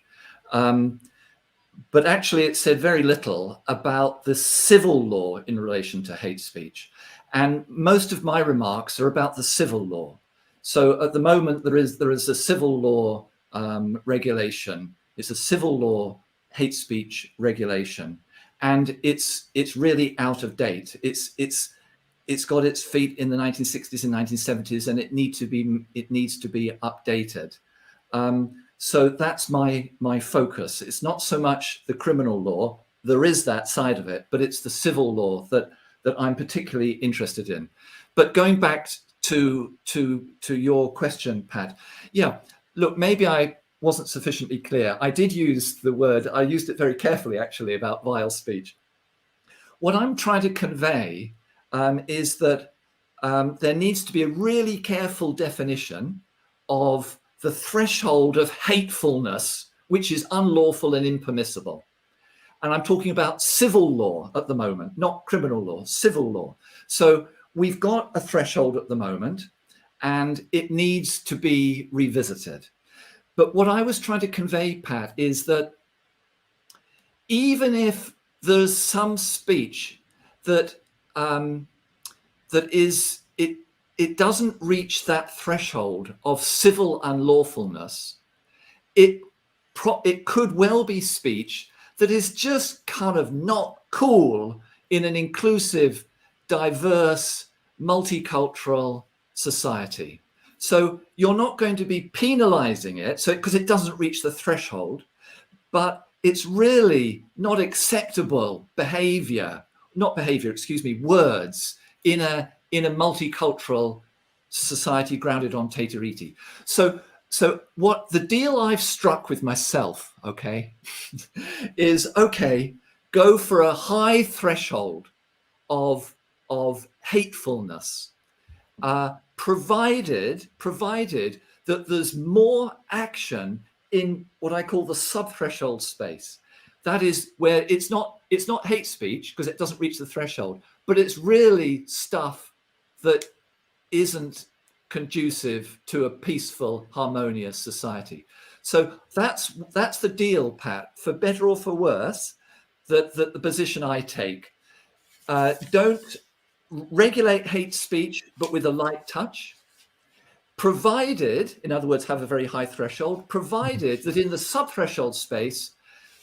Speaker 2: But actually it said very little about the civil law in relation to hate speech. And most of my remarks are about the civil law. So at the moment, there is a civil law regulation. It's a civil law hate speech regulation, and it's really out of date. It's got its feet in the 1960s and 1970s, and it needs to be updated. So that's my focus. It's not so much the criminal law. There is that side of it, but it's the civil law that I'm particularly interested in. But going back to your question, Pat, yeah, look, maybe I wasn't sufficiently clear. I did use the word, I used it very carefully actually, about vile speech. What I'm trying to convey is that there needs to be a really careful definition of the threshold of hatefulness, which is unlawful and impermissible. And I'm talking about civil law at the moment, not criminal law, civil law. So we've got a threshold at the moment, and it needs to be revisited. But what I was trying to convey, Pat, is that even if there's some speech that it doesn't reach that threshold of civil unlawfulness, it could well be speech that is just kind of not cool in an inclusive, diverse, multicultural society. So you're not going to be penalizing it, so because it doesn't reach the threshold, but it's really not acceptable words in a multicultural society grounded on tateriti. So what the deal I've struck with myself, okay, is, okay, go for a high threshold of hatefulness, provided that there's more action in what I call the subthreshold space. That is where it's not hate speech because it doesn't reach the threshold, but it's really stuff that isn't conducive to a peaceful, harmonious society. So that's the deal, Pat, for better or for worse, that the position I take. Don't regulate hate speech, but with a light touch, provided, in other words, have a very high threshold, provided that in the subthreshold space,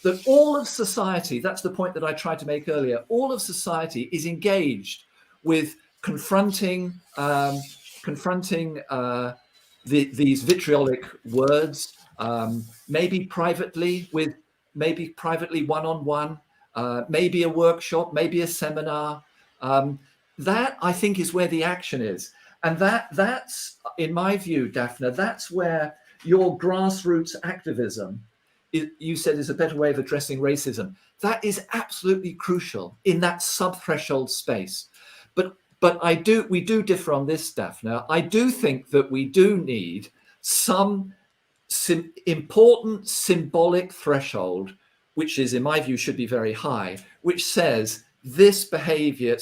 Speaker 2: that all of society, that's the point that I tried to make earlier, all of society is engaged with confronting these vitriolic words, maybe privately one-on-one, maybe a workshop, maybe a seminar. That, I think, is where the action is. And that's, in my view, Daphna, that's where your grassroots activism, you said, is a better way of addressing racism. That is absolutely crucial in that sub-threshold space. But we do differ on this, Daphna. I do think that we do need some important symbolic threshold, which is, in my view, should be very high, which says this behavior,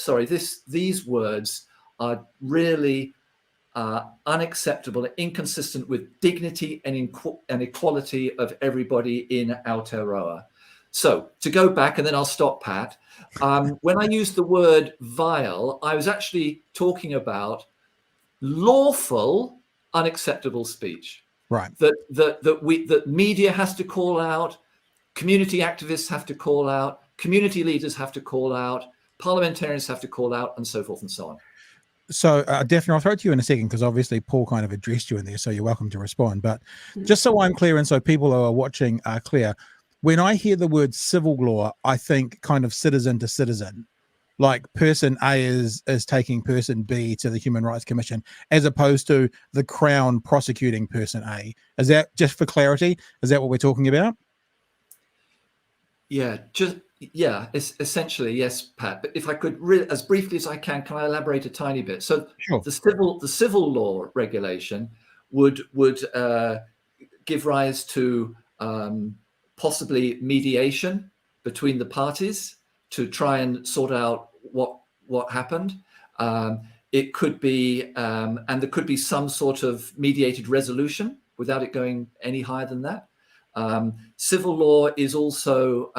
Speaker 2: these words are really unacceptable, inconsistent with dignity and equality of everybody in Aotearoa. So to go back, and then I'll stop, Pat. When I used the word vile, I was actually talking about lawful, unacceptable speech.
Speaker 1: Right.
Speaker 2: That media has to call out, community activists have to call out, community leaders have to call out, parliamentarians have to call out, and so forth and so on.
Speaker 1: So, Daphna, I'll throw it to you in a second, because obviously Paul kind of addressed you in there, so you're welcome to respond. But just so I'm clear, and so people who are watching are clear, when I hear the word civil law, I think kind of citizen to citizen, like person A is taking person B to the Human Rights Commission, as opposed to the Crown prosecuting person A. Is that, just for clarity, is that what we're talking about?
Speaker 2: Yeah, it's essentially, yes, Pat. But if I could, as briefly as I can I elaborate a tiny bit? So
Speaker 1: Sure.
Speaker 2: the civil law regulation would give rise to possibly mediation between the parties to try and sort out what happened. It could be, and there could be some sort of mediated resolution without it going any higher than that. Civil law is also,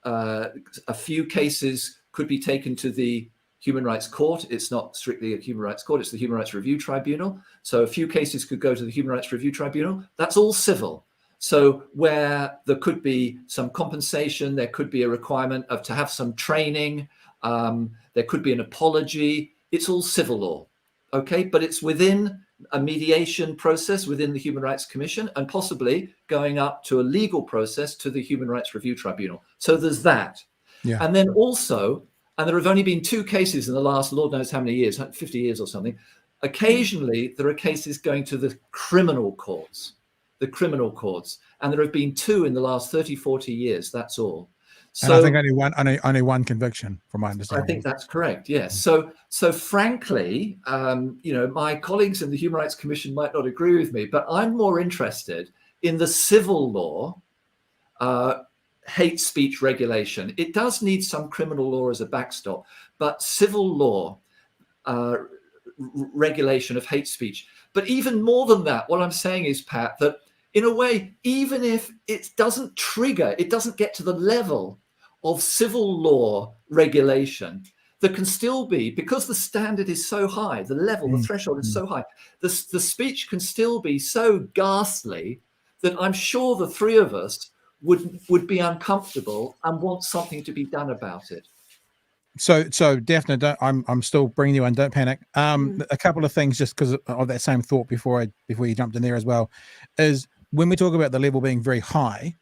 Speaker 2: a few cases could be taken to the Human Rights Court. It's not strictly a Human Rights Court, it's the Human Rights Review Tribunal. So a few cases could go to the Human Rights Review Tribunal. That's all civil. So where there could be some compensation, there could be a requirement to have some training, there could be an apology. It's all civil law, okay? But it's within a mediation process within the Human Rights Commission, and possibly going up to a legal process to the Human Rights Review Tribunal. So there's that.
Speaker 1: Yeah.
Speaker 2: And then also, and there have only been 2 cases in the last, Lord knows how many years, 50 years or something. Occasionally, there are cases going to the criminal courts, and there have been 2 in the last 30, 40 years. That's all. So,
Speaker 1: and I think only one conviction, from my understanding.
Speaker 2: I think that's correct. Yes. So frankly, my colleagues in the Human Rights Commission might not agree with me, but I'm more interested in the civil law hate speech regulation. It does need some criminal law as a backstop, but civil law regulation of hate speech. But even more than that, what I'm saying is, Pat, that in a way, even if it doesn't get to the level of civil law regulation, there can still be, because the standard is so high, the level, the threshold is so high, the speech can still be so ghastly that I'm sure the 3 of us would be uncomfortable and want something to be done about it.
Speaker 1: So Daphna, I'm still bringing you in. Don't panic. A couple of things, just because of that same thought before you jumped in there as well, is when we talk about the level being very high,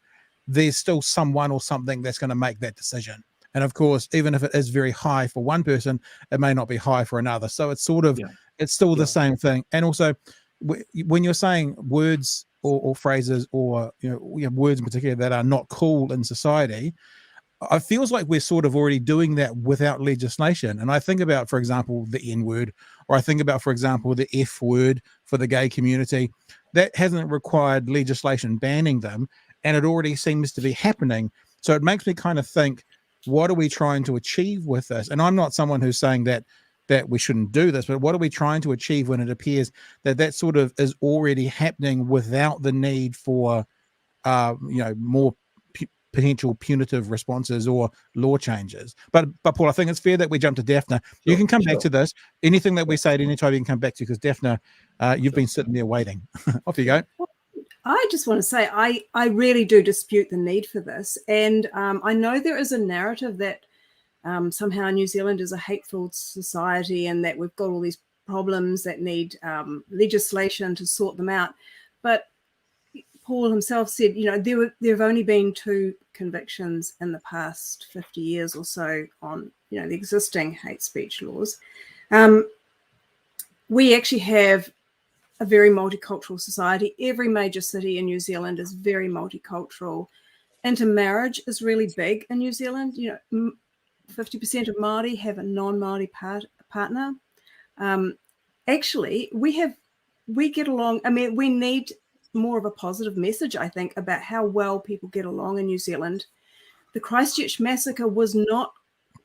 Speaker 1: there's still someone or something that's going to make that decision. And of course, even if it is very high for one person, it may not be high for another. So it's sort of, it's still the same thing. And also, when you're saying words or phrases or words in particular that are not cool in society, it feels like we're sort of already doing that without legislation. And I think about, for example, the N word, or I think about, for example, the F word for the gay community. That hasn't required legislation banning them, and it already seems to be happening. So it makes me kind of think, what are we trying to achieve with this? And I'm not someone who's saying that we shouldn't do this, but what are we trying to achieve when it appears that sort of is already happening without the need for more potential punitive responses or law changes? But Paul, I think it's fair that we jump to Daphna. You can come back to this. Anything that we say at any time, you can come back to, because Daphna, you've been sitting there waiting. Off you go.
Speaker 3: I just want to say I really do dispute the need for this. And I know there is a narrative that somehow New Zealand is a hateful society and that we've got all these problems that need legislation to sort them out. But Paul himself said, there have only been 2 convictions in the past 50 years or so on, the existing hate speech laws. We actually have a very multicultural society. Every major city in New Zealand is very multicultural. Intermarriage is really big in New Zealand. 50% of Māori have a non-Māori partner. Actually, we get along. I mean, we need more of a positive message, I think, about how well people get along in New Zealand. The Christchurch Massacre was not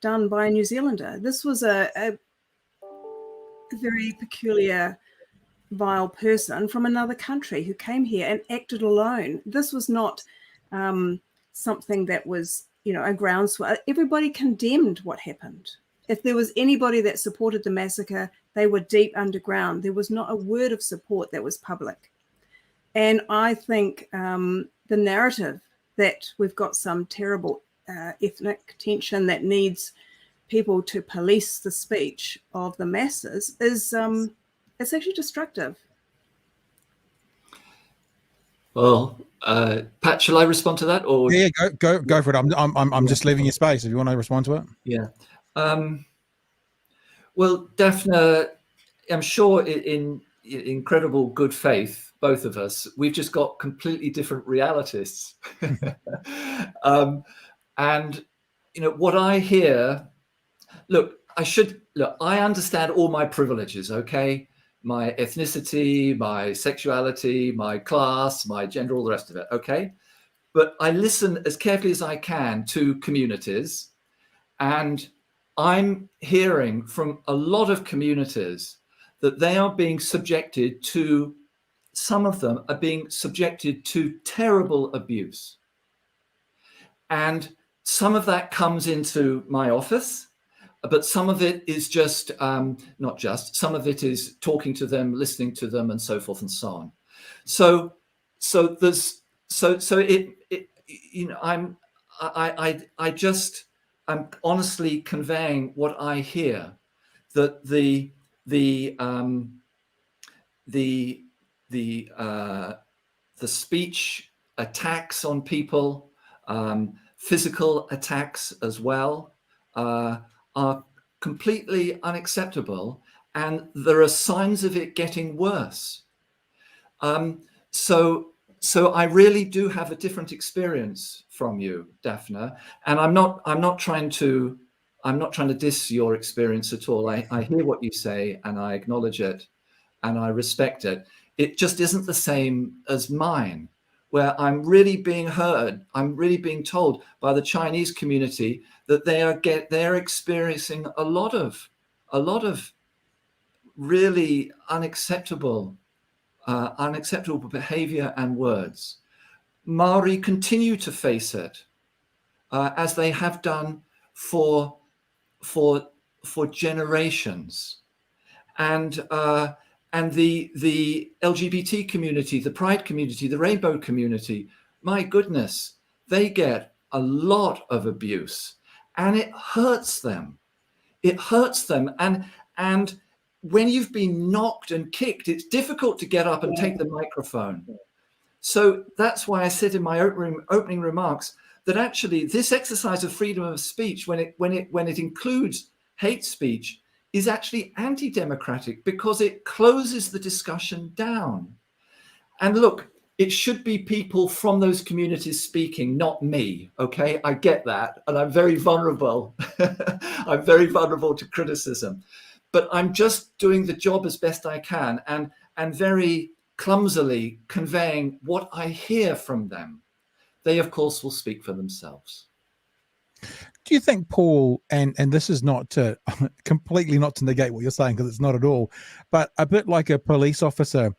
Speaker 3: done by a New Zealander. This was a very peculiar, vile person from another country who came here and acted alone. This was not something that was, a groundswell. Everybody condemned what happened. If there was anybody that supported the massacre, they were deep underground. There was not a word of support that was public. And I think the narrative that we've got some terrible ethnic tension that needs people to police the speech of the masses is it's actually destructive.
Speaker 2: Well, Pat, shall I respond to that, or
Speaker 1: yeah, go for it. I'm just leaving you space if you want to respond to it.
Speaker 2: Yeah. Well, Daphna, I'm sure in incredible good faith, both of us, we've just got completely different realities. And what I hear. Look, I understand all my privileges. Okay. My ethnicity, my sexuality, my class, my gender, all the rest of it. Okay. But I listen as carefully as I can to communities, and I'm hearing from a lot of communities that they are being subjected to, some of them are being subjected to terrible abuse. And some of that comes into my office, but some of it is just, not just, some of it is talking to them, listening to them, and so forth and so on. So I'm honestly conveying what I hear, that the speech attacks on people, physical attacks as well, are completely unacceptable, and there are signs of it getting worse. So I really do have a different experience from you, Daphna, and I'm not trying to diss your experience at all. I hear what you say, and I acknowledge it, and I respect it. It just isn't the same as mine, where I'm really being heard. I'm really being told by the Chinese community that they're experiencing a lot of really unacceptable behavior and words. Maori continue to face it, as they have done for generations, and the LGBT community, the Pride community, the Rainbow community, my goodness, they get a lot of abuse, and it hurts them. It hurts them, and when you've been knocked and kicked, it's difficult to get up and take the microphone. So that's why I said in my opening remarks that actually this exercise of freedom of speech, when it includes hate speech, is actually anti-democratic, because it closes the discussion down. And look, it should be people from those communities speaking, not me. Okay, I get that, and I'm very vulnerable. I'm very vulnerable to criticism. But I'm just doing the job as best I can, and very clumsily conveying what I hear from them. They, of course, will speak for themselves.
Speaker 1: Do you think, Paul, and this is not to completely not to negate what you're saying, because it's not at all, but a bit like a police officer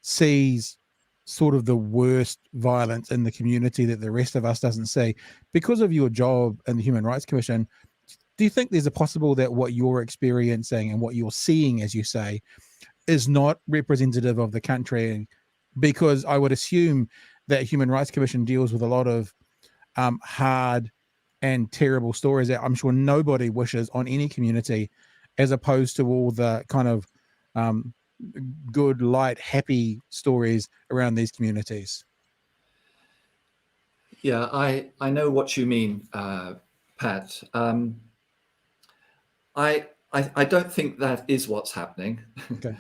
Speaker 1: sees sort of the worst violence in the community that the rest of us doesn't see, because of your job in the Human Rights Commission, do you think there's a possible that what you're experiencing and what you're seeing, as you say, is not representative of the country? Because I would assume that Human Rights Commission deals with a lot of hard and terrible stories that I'm sure nobody wishes on any community, as opposed to all the kind of good, light, happy stories around these communities.
Speaker 2: Yeah, I know what you mean, Pat. I don't think that is what's happening.
Speaker 1: Okay.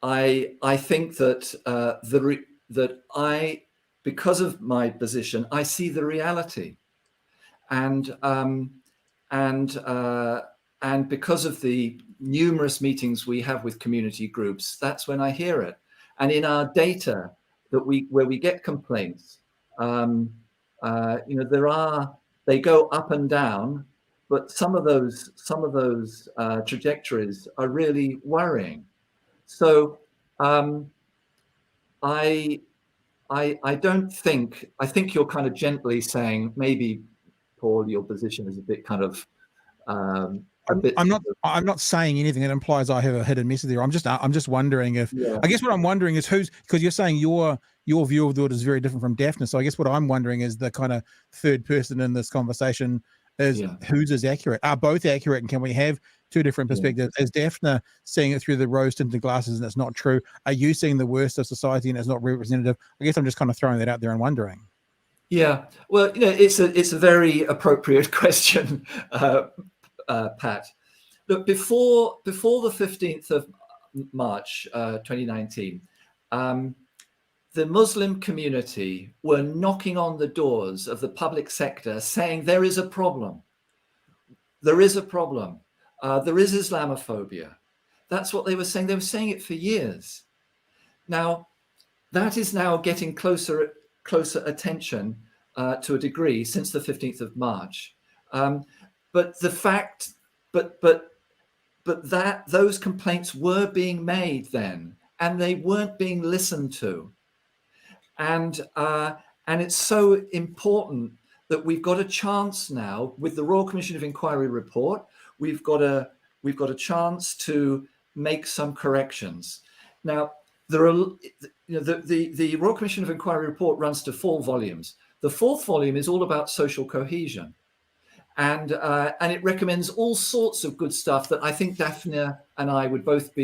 Speaker 2: I think that because of my position, I see the reality, and because of the numerous meetings we have with community groups, that's when I hear it. And in our data where we get complaints, they go up and down, but some of those trajectories are really worrying. So I think you're kind of gently saying, maybe, Paul, your position is a bit kind of
Speaker 1: I'm not saying anything that implies I have a hidden message there. I'm just wondering if,
Speaker 2: yeah.
Speaker 1: I guess what I'm wondering is because you're saying your view of the world is very different from Daphna. So I guess what I'm wondering is the kind of third person in this conversation, is whose is accurate? Are both accurate? And can we have two different perspectives? Is Daphna seeing it through the rose-tinted glasses and it's not true? Are you seeing the worst of society and it's not representative? I guess I'm just kind of throwing that out there and wondering.
Speaker 2: Yeah, well, it's a very appropriate question, Pat. Look, before the 15th of March 2019, the Muslim community were knocking on the doors of the public sector saying there is a problem. There is a problem. There is Islamophobia. That's what they were saying. They were saying it for years. Now, that is now getting closer attention to a degree since the 15th of March. But the fact, but that those complaints were being made then, and they weren't being listened to. And it's so important that we've got a chance now with the Royal Commission of Inquiry report. We've got a chance to make some corrections. Now, there are, the Royal Commission of Inquiry report runs to 4 volumes. The 4th volume is all about social cohesion, and it recommends all sorts of good stuff that I think Daphna and I would both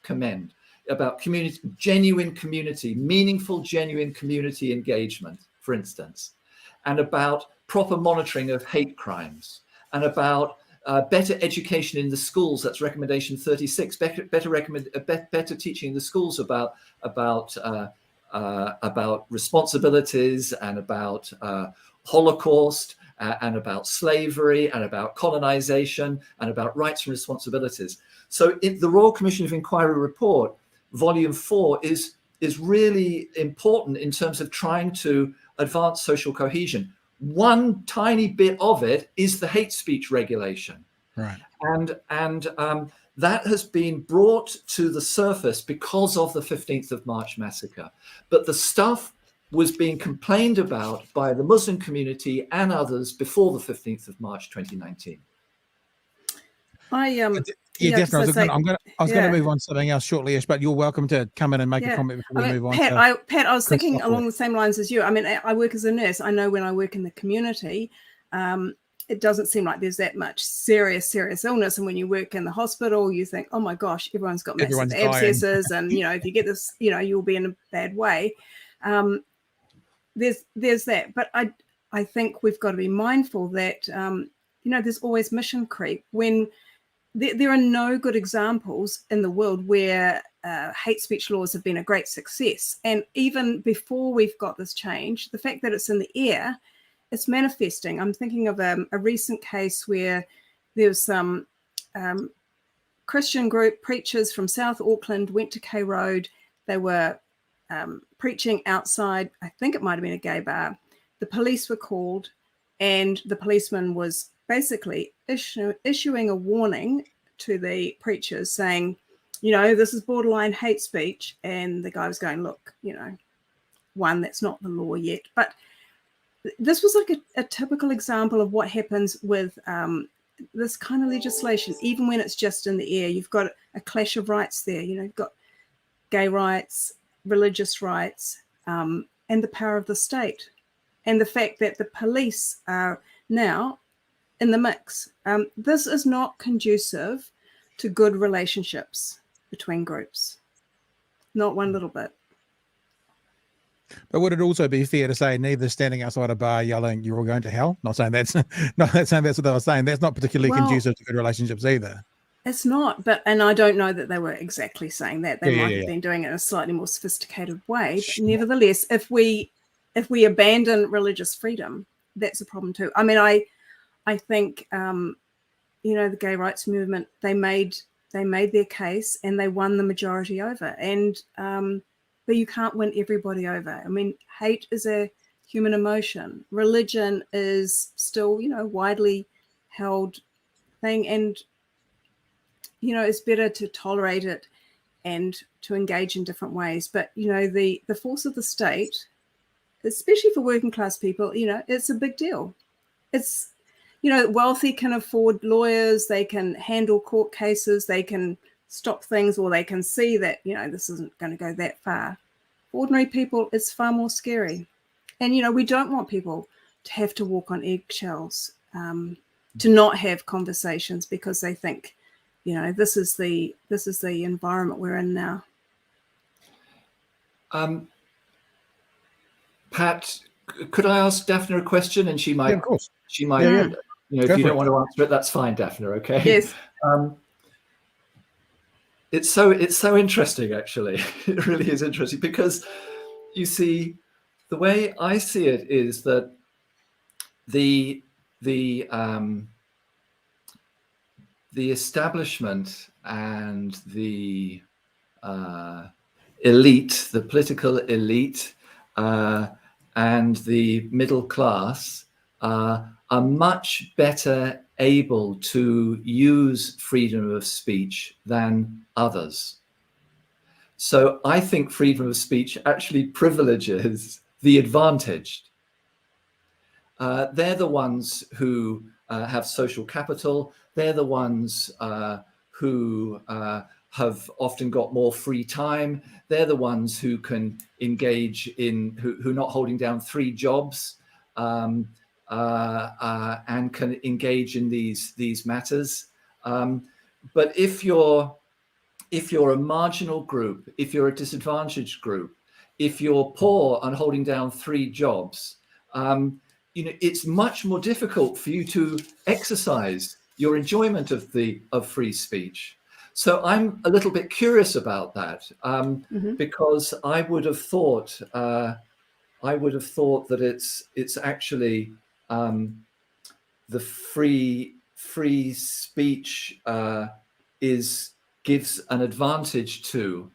Speaker 2: commend about community, genuine community, meaningful, genuine community engagement, for instance, and about proper monitoring of hate crimes, and about better education in the schools. That's recommendation 36. Better teaching in the schools about responsibilities and about Holocaust and about slavery and about colonization and about rights and responsibilities. So the Royal Commission of Inquiry report, Volume 4, is really important in terms of trying to advance social cohesion. One tiny bit of it is the hate speech regulation,
Speaker 1: right?
Speaker 2: And that has been brought to the surface because of the 15th of March massacre. But the stuff was being complained about by the Muslim community and others before the 15th of March 2019.
Speaker 1: Definitely. I was going to move on to something else shortly-ish, but you're welcome to come in and make a comment before we move on.
Speaker 3: Pat, I was thinking along the same lines as you. I mean, I work as a nurse. I know when I work in the community, it doesn't seem like there's that much serious illness. And when you work in the hospital, you think, oh my gosh, everyone's got massive abscesses, and if you get this, you'll be in a bad way. There's that, but I think we've got to be mindful that there's always mission creep when. There are no good examples in the world where hate speech laws have been a great success. And even before we've got this change, the fact that it's in the air, it's manifesting. I'm thinking of a recent case where there was some Christian group preachers from South Auckland went to K Road. They were preaching outside, I think it might have been a gay bar. The police were called, and the policeman was basically issuing a warning to the preachers saying, this is borderline hate speech. And the guy was going, look, one, that's not the law yet. But this was like a typical example of what happens with this kind of legislation. Even when it's just in the air, you've got a clash of rights there. You've got gay rights, religious rights, and the power of the state. And the fact that the police are now in the mix. This is not conducive to good relationships between groups. Not one little bit.
Speaker 1: But would it also be fair to say neither standing outside a bar yelling, "You're all going to hell"? Not saying that's not saying that's what they were saying. That's not particularly conducive to good relationships either.
Speaker 3: It's not, and I don't know that they were exactly saying that. They might have been doing it in a slightly more sophisticated way. But nevertheless, if we abandon religious freedom, that's a problem too. I mean, I think the gay rights movement, they made their case and they won the majority over. And but you can't win everybody over. I mean, hate is a human emotion. Religion is still, widely held thing, and it's better to tolerate it and to engage in different ways. But the force of the state, especially for working class people, it's a big deal. It's wealthy can afford lawyers, they can handle court cases, they can stop things, or they can see that, this isn't going to go that far. Ordinary people, it's far more scary. And, we don't want people to have to walk on eggshells to not have conversations because they think, this is the environment we're in now.
Speaker 2: Pat, could I ask Daphna a question? And she might,
Speaker 1: Yeah, of course.
Speaker 2: she might,
Speaker 1: Yeah.
Speaker 2: if you don't want to answer it, that's fine, Daphna. Okay.
Speaker 3: Yes.
Speaker 2: It's so interesting, actually. It really is interesting because you see, the way I see it is that the establishment and the elite, the political elite, and the middle class are much better able to use freedom of speech than others. So I think freedom of speech actually privileges the advantaged. They're the ones who have social capital. They're the ones who have often got more free time. They're the ones who can engage in, who are not holding down 3 jobs, and can engage in these matters. But if you're a marginal group, if you're a disadvantaged group, if you're poor and holding down 3 jobs, it's much more difficult for you to exercise your enjoyment of free speech. So I'm a little bit curious about that, because I would have thought that it's actually the free speech gives an advantage to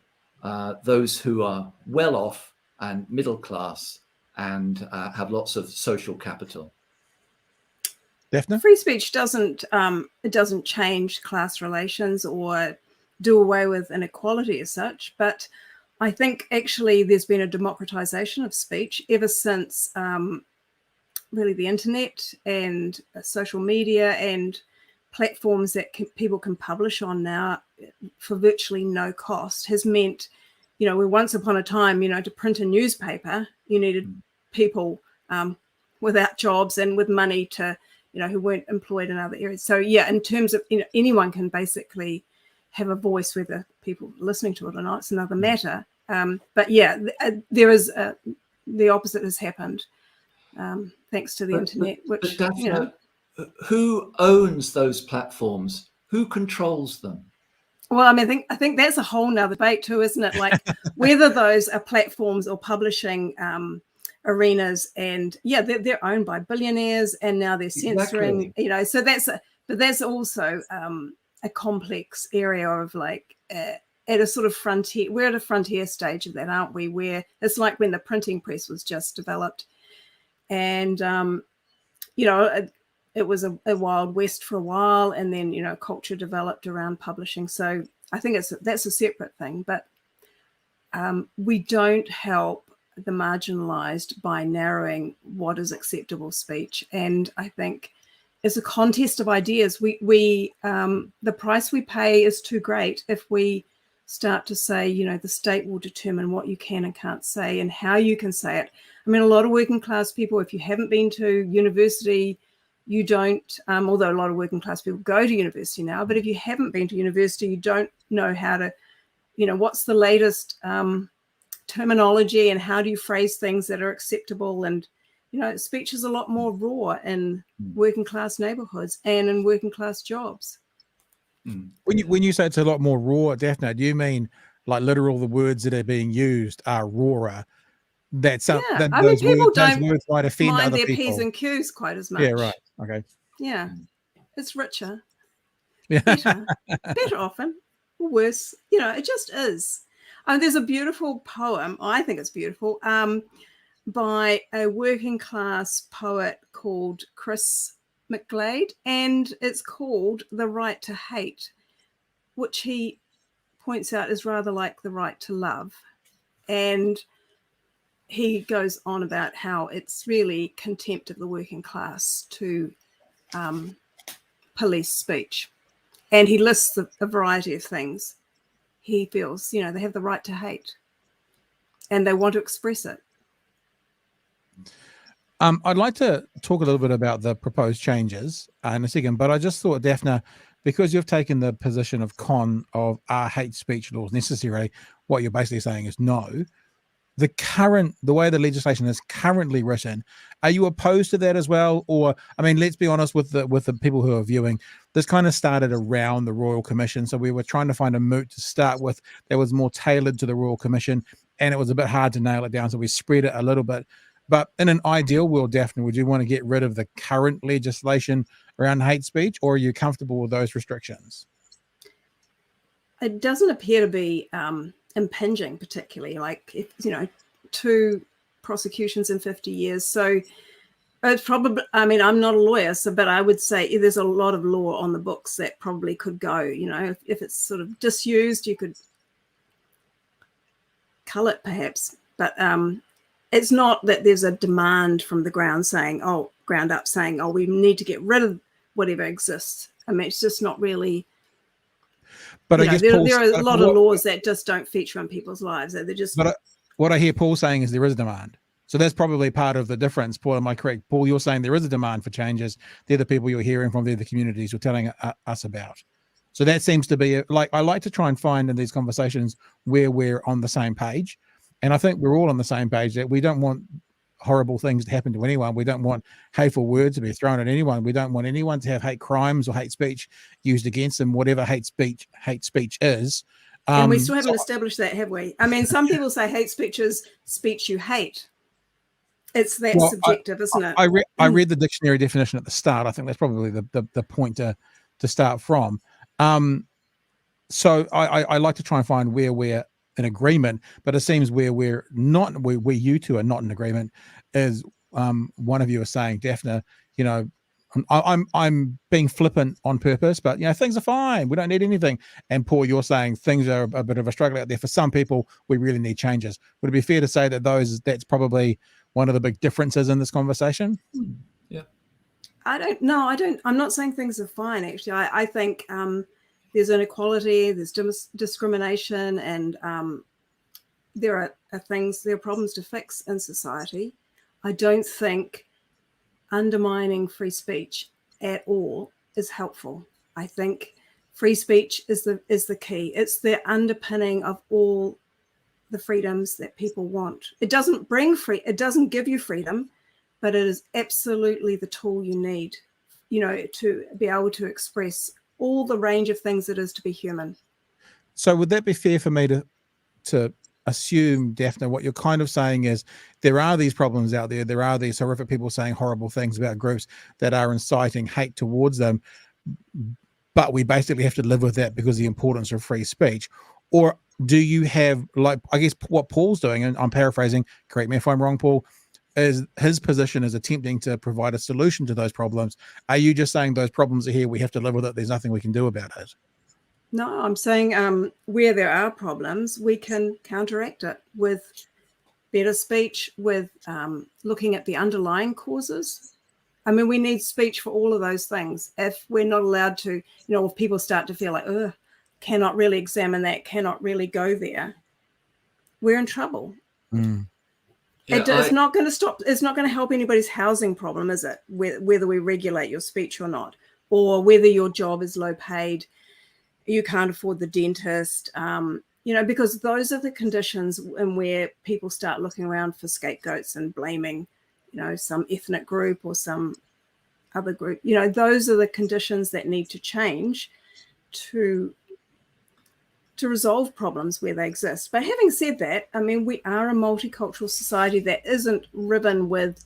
Speaker 2: those who are well off and middle class and have lots of social capital.
Speaker 1: Daphna?
Speaker 3: Free speech doesn't change class relations or do away with inequality as such, but I think actually there's been a democratization of speech ever since really the internet and social media and platforms that people can publish on now for virtually no cost has meant, we once upon a time, to print a newspaper, you needed people without jobs and with money to, who weren't employed in other areas. So yeah, in terms of, anyone can basically have a voice, whether people are listening to it or not, it's another matter. But yeah, there is the opposite has happened thanks to the internet. But
Speaker 2: Daphna, who owns those platforms? Who controls them?
Speaker 3: Well, I think that's a whole nother debate too, isn't it? Like whether those are platforms or publishing arenas, and yeah, they're owned by billionaires, and now they're censoring.
Speaker 2: Exactly.
Speaker 3: So that's also a complex area of like at a sort of frontier. We're at a frontier stage of that, aren't we? Where it's like when the printing press was just developed, and it was a wild west for a while, and then culture developed around publishing. So I think that's a separate thing, but we don't help the marginalized by narrowing what is acceptable speech. And I think it's a contest of ideas. We the price we pay is too great if we start to say, the state will determine what you can and can't say and how you can say it. I mean, a lot of working class people, if you haven't been to university, you don't, although a lot of working class people go to university now, but if you haven't been to university, you don't know how to, what's the latest terminology and how do you phrase things that are acceptable. And, speech is a lot more raw in working class neighborhoods and in working class jobs.
Speaker 1: When you say it's a lot more raw, Daphna, do you mean like literal the words that are being used are rawer? That's those words might offend
Speaker 3: mind
Speaker 1: other
Speaker 3: their
Speaker 1: people.
Speaker 3: P's and Q's quite as much.
Speaker 1: Yeah, right. Okay.
Speaker 3: Yeah, it's richer,
Speaker 1: Yeah.
Speaker 3: better often, or worse. It just is. There's a beautiful poem, I think it's beautiful, by a working class poet called Chris McGlade, and it's called The Right to Hate, which he points out is rather like the right to love. And he goes on about how it's really contempt of the working class to police speech. And he lists a variety of things he feels, they have the right to hate and they want to express it.
Speaker 1: I'd like to talk a little bit about the proposed changes in a second, but I just thought, Daphna, because you've taken the position of are hate speech laws necessary, what you're basically saying is no. The way the legislation is currently written, are you opposed to that as well? Or, I mean, let's be honest with the people who are viewing, this kind of started around the Royal Commission. So we were trying to find a moot to start with that was more tailored to the Royal Commission, and it was a bit hard to nail it down. So we spread it a little bit. But in an ideal world, Daphne, would you want to get rid of the current legislation around hate speech, or are you comfortable with those restrictions?
Speaker 3: It doesn't appear to be impinging particularly, like, if, 2 prosecutions in 50 years. So it's probably, I mean, I'm not a lawyer, but I would say there's a lot of law on the books that probably could go, if it's sort of disused, you could cull it perhaps, but it's not that there's a demand from the ground up saying, we need to get rid of whatever exists. I mean, it's just not really. But I guess there are a lot of laws that just don't feature in people's lives. They're just.
Speaker 1: But what I hear Paul saying is there is a demand. So that's probably part of the difference. Paul, am I correct? Paul, you're saying there is a demand for changes. They're the people you're hearing from. They're the communities you're telling us about. So that seems to be I like to try and find in these conversations where we're on the same page. And I think we're all on the same page that we don't want horrible things to happen to anyone. We don't want hateful words to be thrown at anyone. We don't want anyone to have hate crimes or hate speech used against them, whatever hate speech is.
Speaker 3: And we still haven't established that, have we? I mean, some people say hate speech is speech you hate. It's that subjective, isn't it?
Speaker 1: I read the dictionary definition at the start. I think that's probably the point to start from. So I like to try and find where we're in agreement, but it seems where we're not, where you two are not in agreement is one of you is saying, Daphna, I'm being flippant on purpose, but things are fine. We don't need anything. And Paul, you're saying things are a bit of a struggle out there. For some people, we really need changes. Would it be fair to say that that's probably one of the big differences in this conversation?
Speaker 2: Yeah.
Speaker 3: I'm not saying things are fine, actually. I think there's inequality, there's discrimination, and there are problems to fix in society. I don't think undermining free speech at all is helpful. I think free speech is the key. It's the underpinning of all the freedoms that people want. It doesn't give you freedom, but it is absolutely the tool you need, to be able to express all the range of things it is to be human.
Speaker 1: So would that be fair for me to assume, Daphna, what you're kind of saying is there are these problems out there. There are these horrific people saying horrible things about groups that are inciting hate towards them, but we basically have to live with that because of the importance of free speech? Or do you have, I guess what Paul's doing, and I'm paraphrasing, correct me if I'm wrong, Paul, is his position is attempting to provide a solution to those problems. Are you just saying those problems are here, we have to live with it, there's nothing we can do about it?
Speaker 3: No, I'm saying where there are problems, we can counteract it with better speech, with looking at the underlying causes. I mean, we need speech for all of those things. If we're not allowed to, if people start to feel like, cannot really examine that, cannot really go there, we're in trouble.
Speaker 1: Mm.
Speaker 3: Yeah, it's not going to stop. It's not going to help anybody's housing problem, is it? Whether we regulate your speech or not, or whether your job is low paid, you can't afford the dentist, because those are the conditions in where people start looking around for scapegoats and blaming, some ethnic group or some other group. Those are the conditions that need to change to resolve problems where they exist. But having said that, I mean, we are a multicultural society that isn't riven with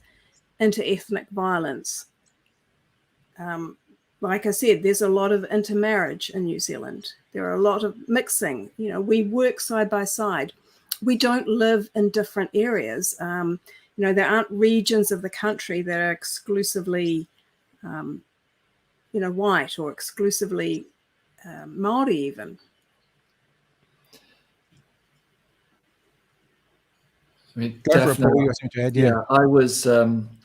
Speaker 3: inter-ethnic violence. Like I said, there's a lot of intermarriage in New Zealand. There are a lot of mixing. We work side by side. We don't live in different areas. There aren't regions of the country that are exclusively, white or exclusively Māori even.
Speaker 2: I mean,
Speaker 1: yeah,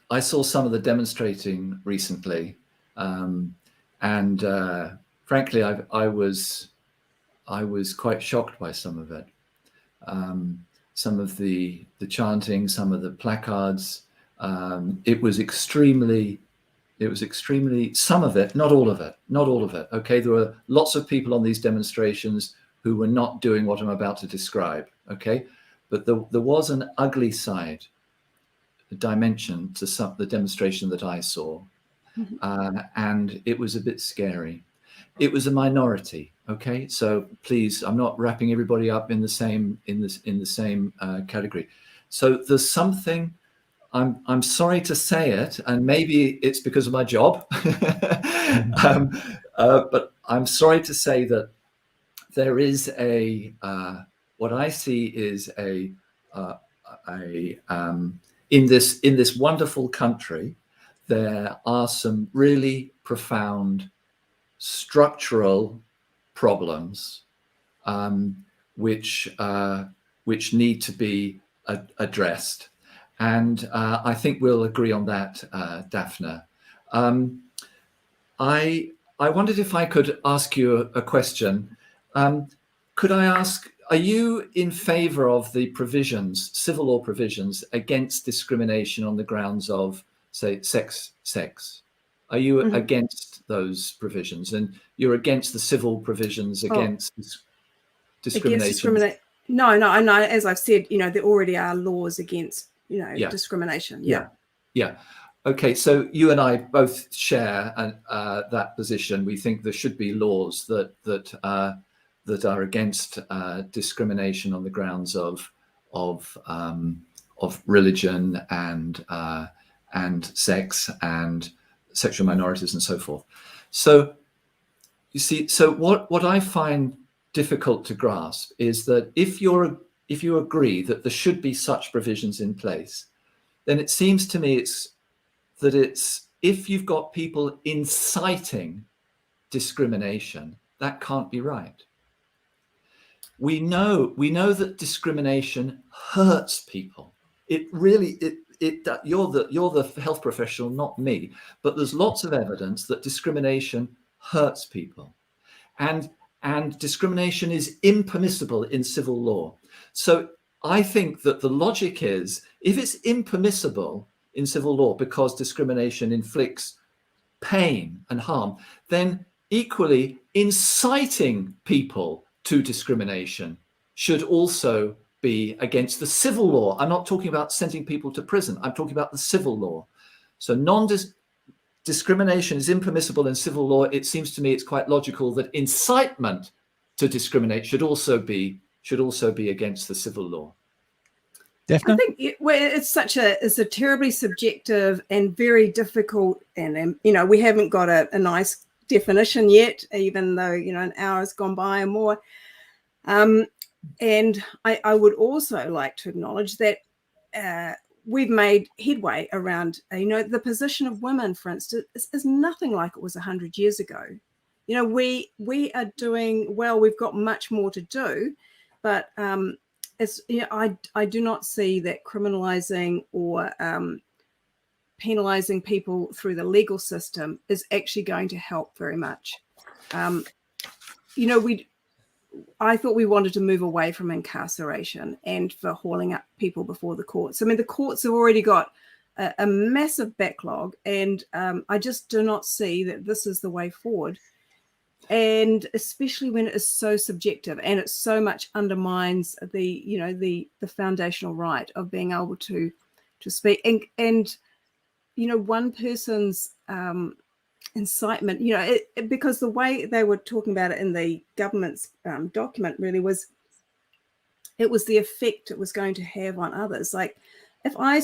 Speaker 2: I saw some of the demonstrating recently, and frankly, I was quite shocked by some of it. Some of the chanting, some of the placards, It was extremely, some of it, not all of it. Okay, there were lots of people on these demonstrations who were not doing what I'm about to describe. Okay, but there was an ugly side, a dimension to the demonstration that I saw, and it was a bit scary. It was a minority. Okay, so please, I'm not wrapping everybody up in the same category. So there's something. I'm sorry to say it, and maybe it's because of my job, but I'm sorry to say that there is what I see is in this wonderful country, there are some really profound structural problems which need to be addressed. And I think we'll agree on that, Daphna. I wondered if I could ask you a question. Could I ask, are you in favor of the provisions, civil law provisions, against discrimination on the grounds of, say, sex? Are you against those provisions? And you're against the civil provisions against discrimination?
Speaker 3: No. As I've said, there already are laws against discrimination.
Speaker 2: Yeah. Okay, so you and I both share that position. We think there should be laws that are against discrimination on the grounds of religion and sex and sexual minorities and so forth. So you see, so what I find difficult to grasp is that if you agree that there should be such provisions in place, then it seems to me it's if you've got people inciting discrimination, that can't be right. We know that discrimination hurts people. It really you're the health professional, not me, but there's lots of evidence that discrimination hurts people, and discrimination is impermissible in civil law. So I think that the logic is, if it's impermissible in civil law because discrimination inflicts pain and harm, then equally inciting people to discrimination should also be against the civil law. I'm not talking about sending people to prison. I'm talking about the civil law. So discrimination is impermissible in civil law. It seems to me it's quite logical that incitement to discriminate should also be against the civil law.
Speaker 1: Daphna?
Speaker 3: I think it's a terribly subjective and very difficult, and we haven't got a nice definition yet, even though an hour has gone by and more. And I would also like to acknowledge that we've made headway around, the position of women, for instance, is nothing like it was 100 years ago. We are doing well. We've got much more to do, but I do not see that criminalizing or penalizing people through the legal system is actually going to help very much. I thought we wanted to move away from incarceration and for hauling up people before the courts. I mean, the courts have already got a massive backlog, and I just do not see that this is the way forward. And especially when it is so subjective and it so much undermines the foundational right of being able to speak. And one person's incitement, because the way they were talking about it in the government's document really was, it was the effect it was going to have on others. Like, I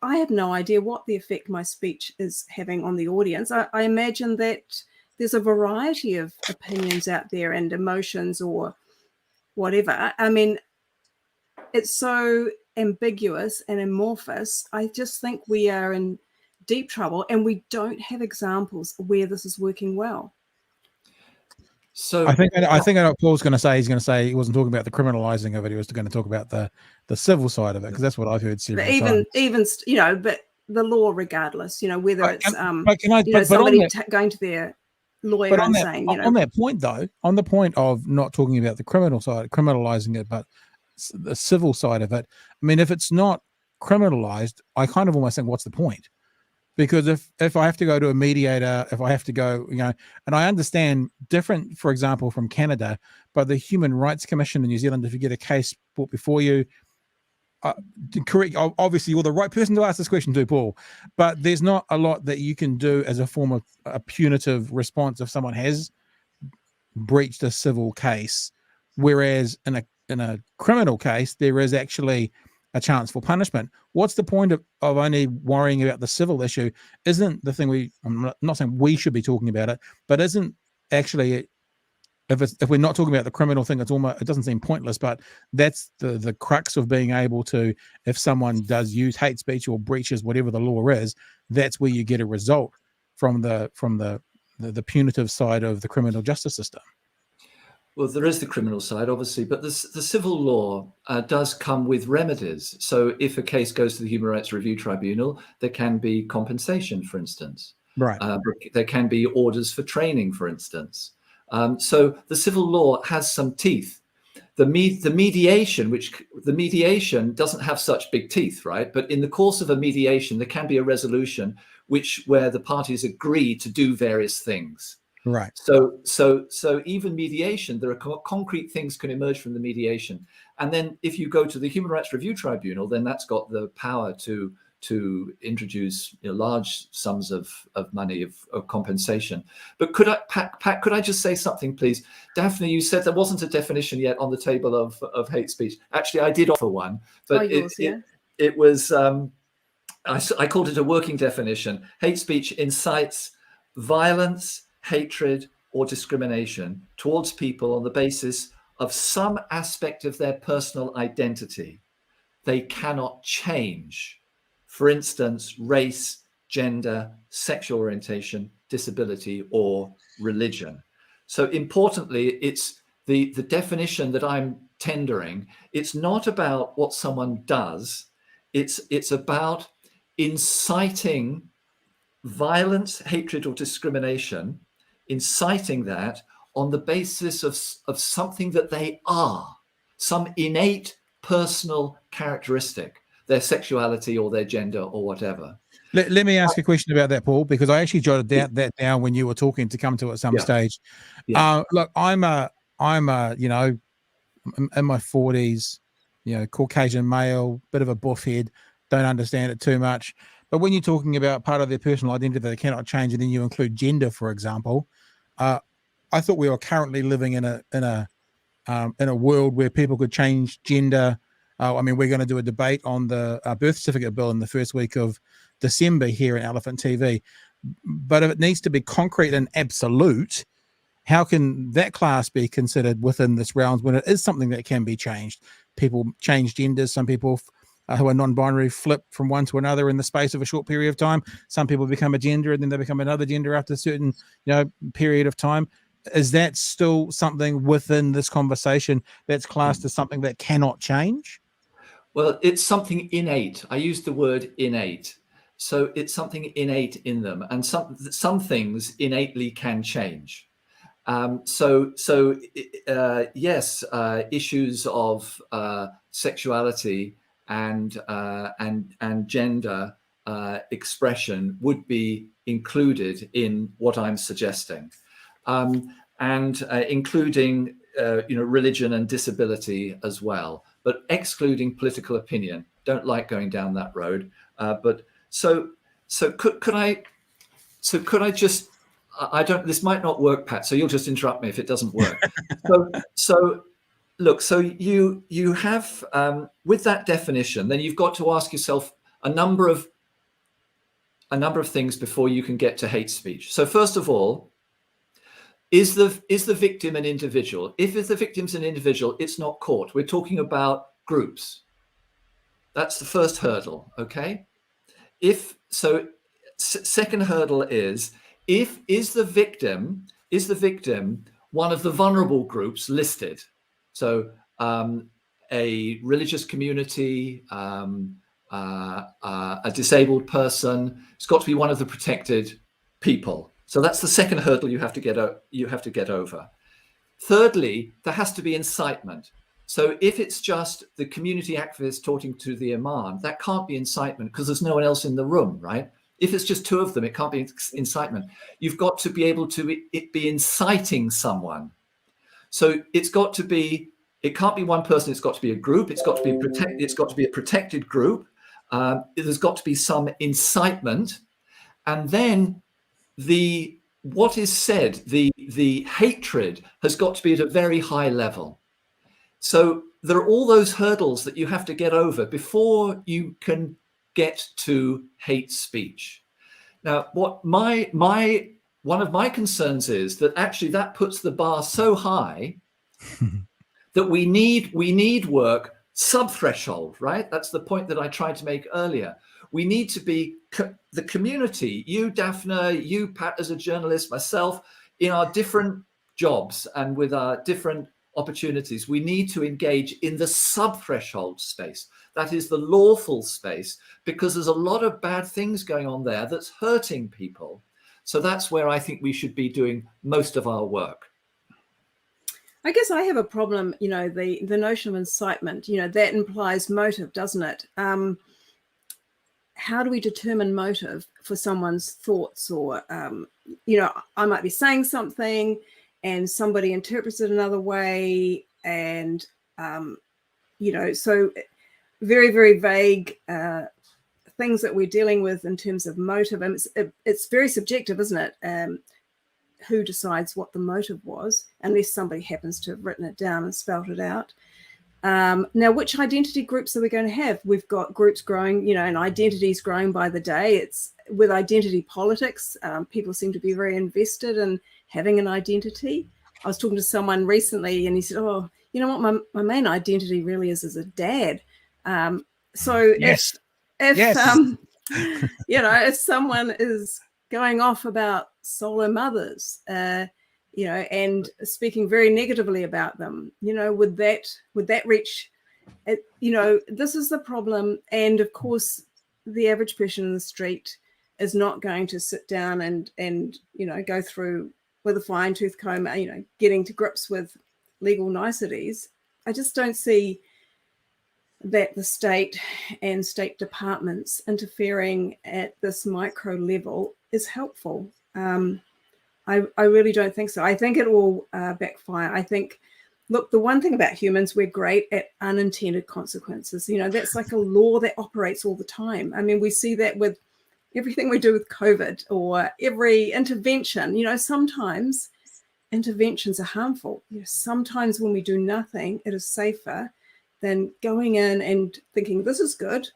Speaker 3: have no idea what the effect my speech is having on the audience. I imagine that there's a variety of opinions out there and emotions or whatever. I mean, it's so ambiguous and amorphous. I just think we are in deep trouble, and we don't have examples where this is working well.
Speaker 1: So I think I know what Paul's going to say. He's going to say he wasn't talking about the criminalizing of it. He was going to talk about the civil side of it, because that's what I've heard several times.
Speaker 3: But the law, regardless, whether it's somebody going to their lawyer and saying,
Speaker 1: on that point though, on the point of not talking about the criminal side, criminalizing it, but the civil side of it. I mean, if it's not criminalized, I kind of almost think, what's the point? Because if I have to go to a mediator, if I have to go, and I understand different, for example, from Canada, but the Human Rights Commission in New Zealand, if you get a case brought before you, correct, obviously you're the right person to ask this question to, Paul, but there's not a lot that you can do as a form of a punitive response if someone has breached a civil case, whereas in a criminal case there is actually a chance for punishment. What's the point of only worrying about the civil issue? Isn't the thing I'm not saying we should be talking about it, but isn't actually, if we're not talking about the criminal thing, it doesn't seem pointless, but that's the crux of being able to, if someone does use hate speech or breaches whatever the law is, that's where you get a result from the punitive side of the criminal justice system.
Speaker 2: Well, there is the criminal side, obviously, but the civil law does come with remedies. So if a case goes to the Human Rights Review Tribunal, there can be compensation, for instance.
Speaker 1: Right.
Speaker 2: There can be orders for training, for instance. So the civil law has some teeth. The mediation doesn't have such big teeth, right? But in the course of a mediation, there can be a resolution where the parties agree to do various things.
Speaker 1: Right.
Speaker 2: So even mediation, there are concrete things can emerge from the mediation. And then if you go to the Human Rights Review Tribunal, then that's got the power to introduce large sums of money of compensation. But Pat, could I just say something, please? Daphne, you said there wasn't a definition yet on the table of hate speech. Actually, I did offer one, but it was I called it a working definition. Hate speech incites violence, hatred, or discrimination towards people on the basis of some aspect of their personal identity they cannot change. For instance, race, gender, sexual orientation, disability, or religion. So importantly, it's the definition that I'm tendering. It's not about what someone does. It's about inciting violence, hatred, or discrimination, inciting that on the basis of something that they are, some innate personal characteristic, their sexuality or their gender or whatever.
Speaker 1: Let me ask a question about that, Paul, because I actually jotted that down when you were talking to come to at some stage. Yeah. Look, I'm a in my 40s, Caucasian male, bit of a buff head, don't understand it too much. But when you're talking about part of their personal identity that they cannot change, and then you include gender, for example, I thought we were currently living in a world where people could change gender. We're going to do a debate on the birth certificate bill in the first week of December here in elephantTV. But if it needs to be concrete and absolute, how can that class be considered within this realms when it is something that can be changed? People change genders. Some people who are non-binary flip from one to another in the space of a short period of time. Some people become a gender and then they become another gender after a certain period of time. Is that still something within this conversation that's classed as something that cannot change?
Speaker 2: Well, it's something innate. I used the word innate. So it's something innate in them, and some things innately can change. Yes, issues of sexuality and gender expression would be included in what I'm suggesting, and including religion and disability as well, but excluding political opinion. Don't like going down that road. But could I just? I don't. This might not work, Pat. So you'll just interrupt me if it doesn't work. Look. So you have with that definition, then you've got to ask yourself a number of things before you can get to hate speech. So first of all, is the victim an individual? If the victim's an individual, it's not court. We're talking about groups. That's the first hurdle. Okay. Second hurdle is the victim one of the vulnerable groups listed? So a religious community, a disabled person. It's got to be one of the protected people. So that's the second hurdle you have to get over. Thirdly, there has to be incitement. So if it's just the community activists talking to the imam, that can't be incitement because there's no one else in the room, right? If it's just two of them, it can't be incitement. You've got to be able to it be inciting someone. So it's got to be, it can't be one person, it's got to be a group, it's got to be a protected group. There's got to be some incitement. And then what is said, the hatred has got to be at a very high level. So there are all those hurdles that you have to get over before you can get to hate speech. Now, what one of my concerns is that actually that puts the bar so high that we need work sub-threshold, right? That's the point that I tried to make earlier. We need to be the community, you, Daphna, you, Pat, as a journalist, myself, in our different jobs and with our different opportunities, we need to engage in the sub-threshold space. That is the lawful space, because there's a lot of bad things going on there that's hurting people. So that's where I think we should be doing most of our work.
Speaker 3: I guess I have a problem, the notion of incitement, that implies motive, doesn't it? How do we determine motive for someone's thoughts? Or, I might be saying something and somebody interprets it another way. And, so very, very vague things that we're dealing with in terms of motive. And it's very subjective, isn't it? Who decides what the motive was, unless somebody happens to have written it down and spelt it out. Now, which identity groups are we going to have? We've got groups growing, and identities growing by the day. It's with identity politics. People seem to be very invested in having an identity. I was talking to someone recently and he said, oh, you know what, my main identity really is as a dad. So
Speaker 1: yes.
Speaker 3: If someone is going off about solo mothers, and speaking very negatively about them, would that reach, this is the problem. And of course, the average person in the street is not going to sit down and go through with a fine tooth comb, getting to grips with legal niceties. I just don't see that the state and state departments interfering at this micro level is helpful. I really don't think so. I think it will backfire. I think, look, the one thing about humans, we're great at unintended consequences. That's like a law that operates all the time. I mean, we see that with everything we do with COVID or every intervention. Sometimes interventions are harmful. Sometimes when we do nothing, it is safer than going in and thinking, this is good.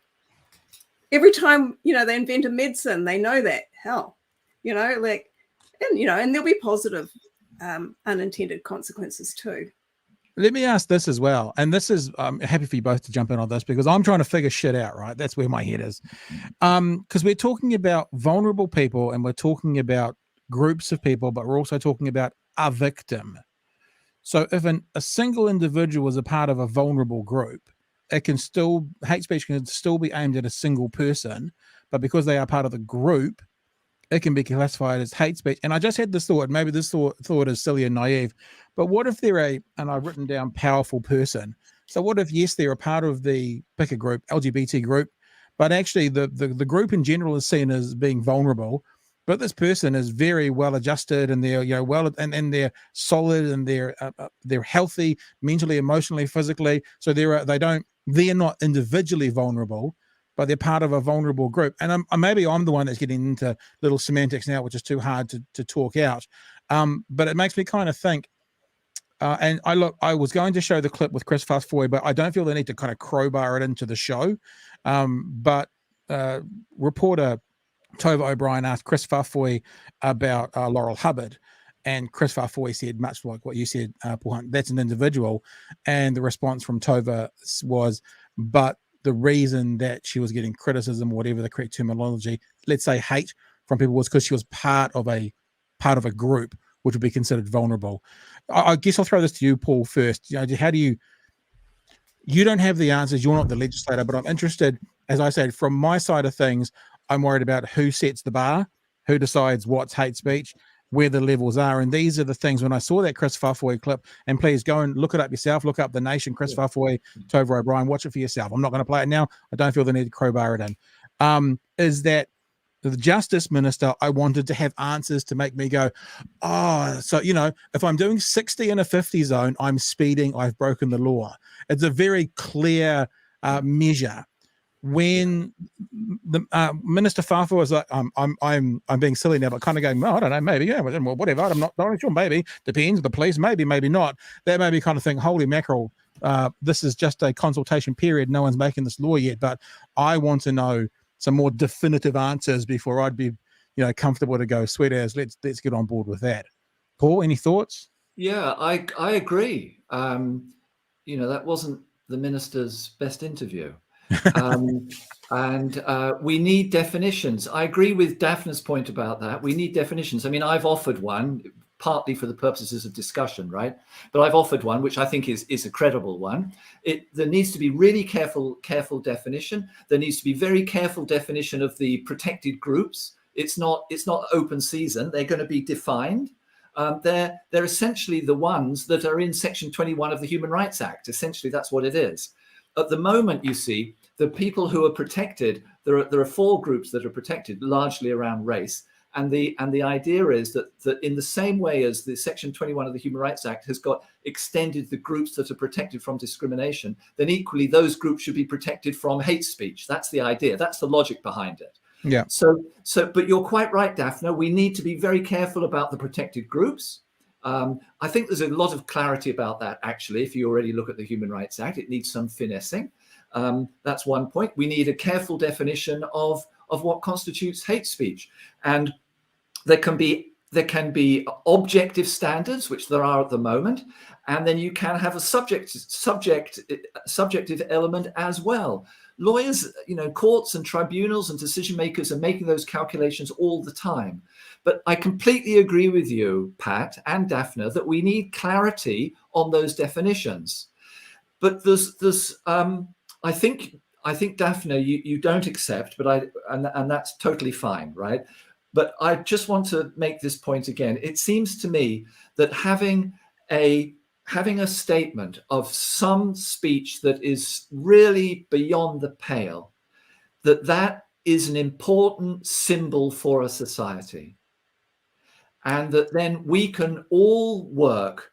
Speaker 3: Every time, they invent a medicine, they know that. Hell, and there'll be positive unintended consequences too.
Speaker 1: Let me ask this as well. And this is, I'm happy for you both to jump in on this because I'm trying to figure shit out, right? That's where my head is. Because we're talking about vulnerable people and we're talking about groups of people, but we're also talking about a victim. So if a single individual is a part of a vulnerable group, hate speech can still be aimed at a single person, but because they are part of the group, it can be classified as hate speech. And I just had this thought, maybe this thought is silly and naive, but what if they're and I've written down powerful person. So what if, yes, they're a part of the, pick a group, LGBT group, but actually the group in general is seen as being vulnerable, but this person is very well adjusted and they're well, and they're solid and they're healthy mentally, emotionally, physically. So they're not individually vulnerable, but they're part of a vulnerable group. And maybe I'm the one that's getting into little semantics now, which is too hard to talk out. But it makes me kind of think. And I was going to show the clip with Chris Faffoy, but I don't feel the need to kind of crowbar it into the show. But reporter Tova O'Brien asked Chris Faffoy about Laurel Hubbard. And Chris Faffoy said, much like what you said, Paul Hunt, that's an individual. And the response from Tova was, but the reason that she was getting criticism, whatever the correct terminology, let's say hate from people, was because she was part of a group which would be considered vulnerable. I guess I'll throw this to you, Paul, first. How do you don't have the answers, you're not the legislator, but I'm interested, as I said, from my side of things, I'm worried about who sets the bar, who decides what's hate speech, where the levels are. And these are the things, when I saw that Chris Fafoi clip, and please go and look it up yourself, look up The Nation, Chris Fafoi, Tova O'Brien, watch it for yourself. I'm not going to play it now. I don't feel the need to crowbar it in. Is that the Justice Minister, I wanted to have answers to make me go, oh, so, if I'm doing 60 in a 50 zone, I'm speeding, I've broken the law. It's a very clear measure. When the Minister Fafo was like, I'm being silly now, but kind of going, well, I don't know, maybe, yeah, well, whatever. I'm not sure, maybe depends. The police, maybe not. That made me kind of think, holy mackerel, this is just a consultation period. No one's making this law yet, but I want to know some more definitive answers before I'd be, comfortable to go, sweet as, let's get on board with that. Paul, any thoughts?
Speaker 2: Yeah, I agree. That wasn't the minister's best interview. And we need definitions. I agree with Daphna's point about that. We need definitions. I mean, I've offered one, partly for the purposes of discussion, right? But I've offered one, which I think is a credible one. There needs to be really careful definition. There needs to be very careful definition of the protected groups. It's not open season. They're going to be defined. They're essentially the ones that are in Section 21 of the Human Rights Act. Essentially, that's what it is. At the moment, you see, the people who are protected, there are 4 groups that are protected, largely around race. And the idea is that in the same way as the Section 21 of the Human Rights Act has got extended the groups that are protected from discrimination, then equally those groups should be protected from hate speech. That's the idea. That's the logic behind it.
Speaker 1: Yeah.
Speaker 2: So, but you're quite right, Daphna. We need to be very careful about the protected groups. I think there's a lot of clarity about that, actually. If you already look at the Human Rights Act, it needs some finessing. That's one point. We need a careful definition of what constitutes hate speech. And there can be objective standards, which there are at the moment, and then you can have a subjective element as well. Lawyers, courts and tribunals and decision makers are making those calculations all the time. But I completely agree with you, Pat and Daphna, that we need clarity on those definitions. But there's I think Daphna, you don't accept, but and that's totally fine, right? But I just want to make this point again. It seems to me that having a statement of some speech that is really beyond the pale, that is an important symbol for a society. And that then we can all work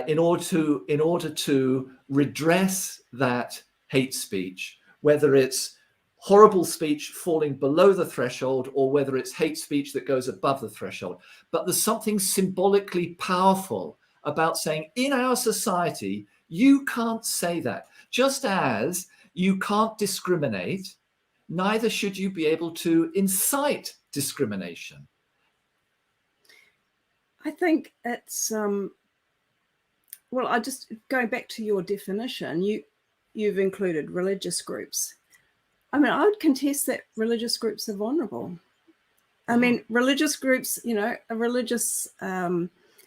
Speaker 2: in order to redress that hate speech, whether it's horrible speech falling below the threshold or whether it's hate speech that goes above the threshold. But there's something symbolically powerful about saying, in our society, you can't say that. Just as you can't discriminate, neither should you be able to incite discrimination.
Speaker 3: I think it's well, I just going back to your definition, you've included religious groups. I mean, I would contest that religious groups are vulnerable. I mean, religious groups, religious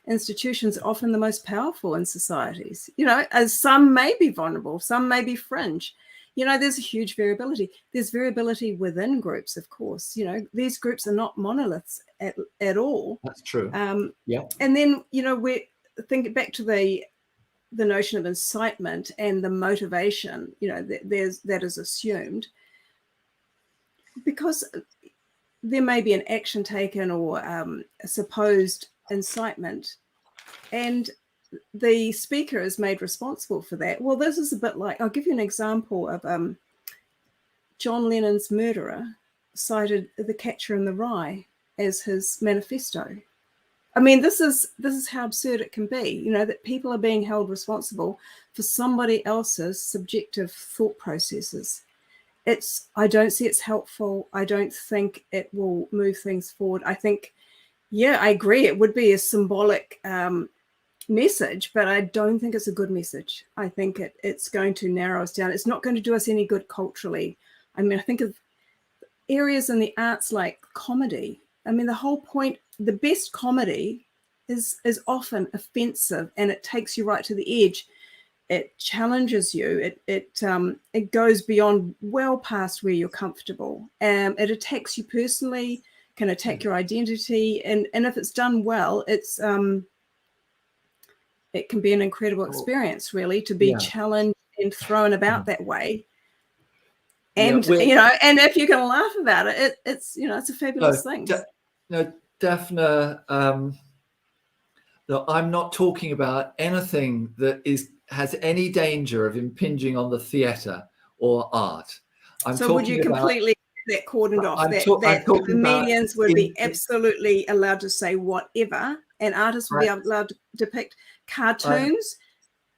Speaker 3: institutions are often the most powerful in societies, as some may be vulnerable, some may be fringe. There's a huge variability. There's variability within groups, of course. These groups are not monoliths at all.
Speaker 2: That's true. Yeah.
Speaker 3: And then, we're thinking back to the notion of incitement and the motivation, that is assumed. Because there may be an action taken or a supposed incitement, and the speaker is made responsible for that. Well, this is a bit like, I'll give you an example of John Lennon's murderer cited The Catcher in the Rye as his manifesto. I mean, this is how absurd it can be, that people are being held responsible for somebody else's subjective thought processes. I don't see it's helpful. I don't think it will move things forward. I think, I agree. It would be a symbolic message, but I don't think it's a good message. I think it's going to narrow us down. It's not going to do us any good culturally. I mean, I think of areas in the arts like comedy. I mean, the whole point, the best comedy is often offensive, and it takes you right to the edge. It challenges you. It goes beyond, well past where you're comfortable. It attacks you personally, can attack your identity, and if it's done well, it can be an incredible experience, really, to be challenged and thrown about that way. And and if you can laugh about it, it's it's a fabulous thing.
Speaker 2: Daphna, no, I'm not talking about anything that has any danger of impinging on the theatre or art.
Speaker 3: So would you completely that cordoned off, that comedians would be absolutely allowed to say whatever, and artists would be allowed to depict cartoons?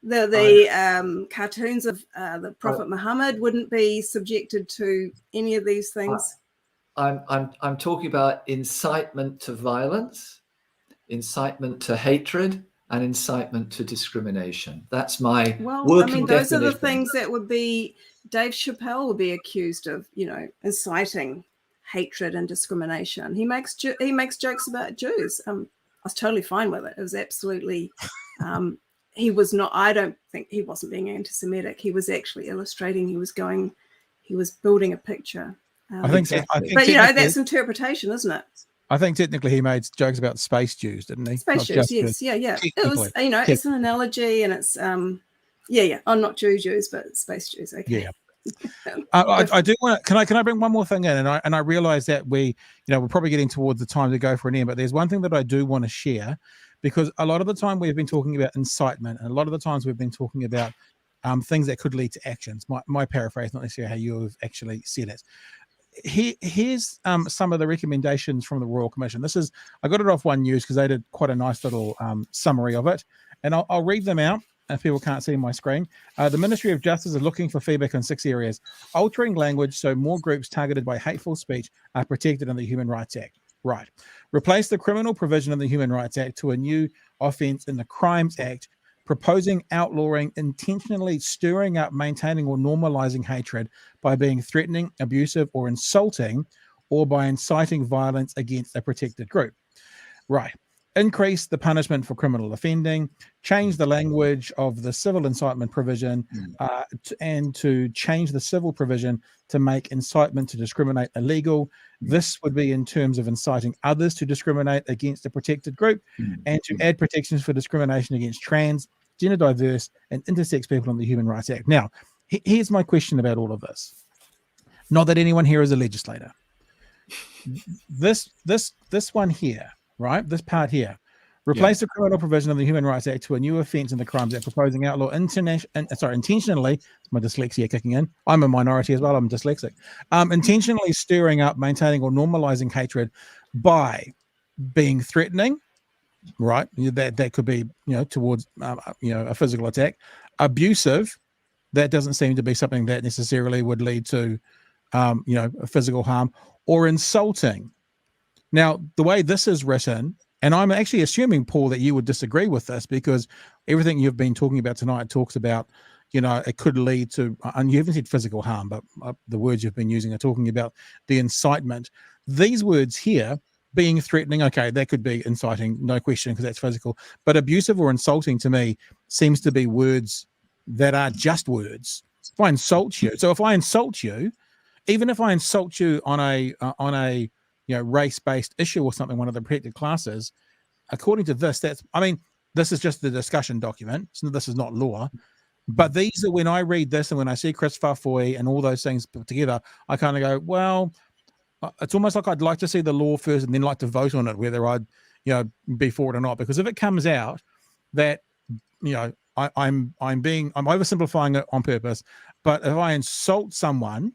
Speaker 3: The cartoons of the Prophet Muhammad wouldn't be subjected to any of these things?
Speaker 2: I'm talking about incitement to violence, incitement to hatred, and incitement to discrimination. That's my working
Speaker 3: those
Speaker 2: definition.
Speaker 3: are the things that would be, Dave Chappelle would be accused of, inciting hatred and discrimination. He makes jokes about Jews. I was totally fine with it. It was absolutely, he was not, I don't think he wasn't being anti-Semitic. He was actually illustrating, he was building a picture.
Speaker 1: I think
Speaker 3: but that's interpretation, isn't it?
Speaker 1: I think technically he made jokes about space Jews, didn't he?
Speaker 3: Space Jews, yes, yeah. It was, it's an analogy, and it's, I'm not Jews, but space Jews. Okay.
Speaker 1: Yeah. I do want to. Can I bring one more thing in? And I realize that we're probably getting towards the time to go for an end. But there's one thing that I do want to share, because a lot of the time we've been talking about incitement, and a lot of the times we've been talking about things that could lead to actions. My paraphrase, not necessarily how you have actually said it. Here's some of the recommendations from the Royal Commission. I got it off One News because they did quite a nice little summary of it, and I'll read them out if people can't see my screen. The Ministry of Justice is looking for feedback in 6 areas: altering language so more groups targeted by hateful speech are protected in the Human Rights Act. Right. Replace the criminal provision in the Human Rights Act to a new offence in the Crimes Act, proposing outlawing intentionally stirring up, maintaining, or normalizing hatred by being threatening, abusive, or insulting, or by inciting violence against a protected group. Right. Increase the punishment for criminal offending, change the language of the civil incitement provision, and to change the civil provision to make incitement to discriminate illegal. This would be in terms of inciting others to discriminate against a protected group, and to add protections for discrimination against trans, gender diverse, and intersex people in the Human Rights Act. Now, here's my question about all of this. Not that anyone here is a legislator. This one here, right? This part here. Replace the criminal provision of the Human Rights Act to a new offence in the Crimes Act, proposing outlaw intentionally, my dyslexia kicking in. I'm a minority as well, I'm dyslexic. Intentionally stirring up, maintaining, or normalizing hatred by being threatening, right? That could be, towards, a physical attack. Abusive, that doesn't seem to be something that necessarily would lead to, a physical harm, or insulting. Now, the way this is written, and I'm actually assuming, Paul, that you would disagree with this, because everything you've been talking about tonight talks about, it could lead to, and you haven't said physical harm, but the words you've been using are talking about the incitement. These words here, being threatening, okay, that could be inciting, no question, because that's physical. But abusive or insulting, to me, seems to be words that are just words. If I insult you, even if I insult you on a race-based issue or something, one of the protected classes, according to this, this is just the discussion document, so this is not law. But these are, when I read this and when I see Chris Fafoy and all those things put together, I kind of go, well, it's almost like I'd like to see the law first and then like to vote on it, whether I'd be for it or not. Because if it comes out that I'm oversimplifying it on purpose, but if I insult someone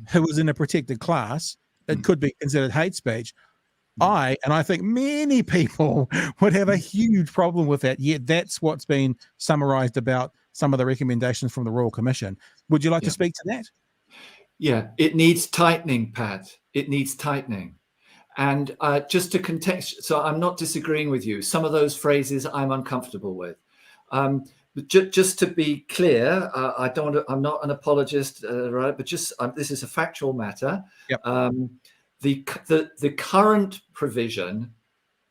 Speaker 1: who is in a protected class, it could be considered hate speech. I think many people would have a huge problem with that. Yet that's what's been summarized about some of the recommendations from the Royal Commission. Would you like to speak to that?
Speaker 2: Yeah, it needs tightening, Pat. It needs tightening. And just to context, so I'm not disagreeing with you. Some of those phrases I'm uncomfortable with. But just to be clear, I'm not an apologist, right? But just this is a factual matter.
Speaker 1: Yep.
Speaker 2: The current provision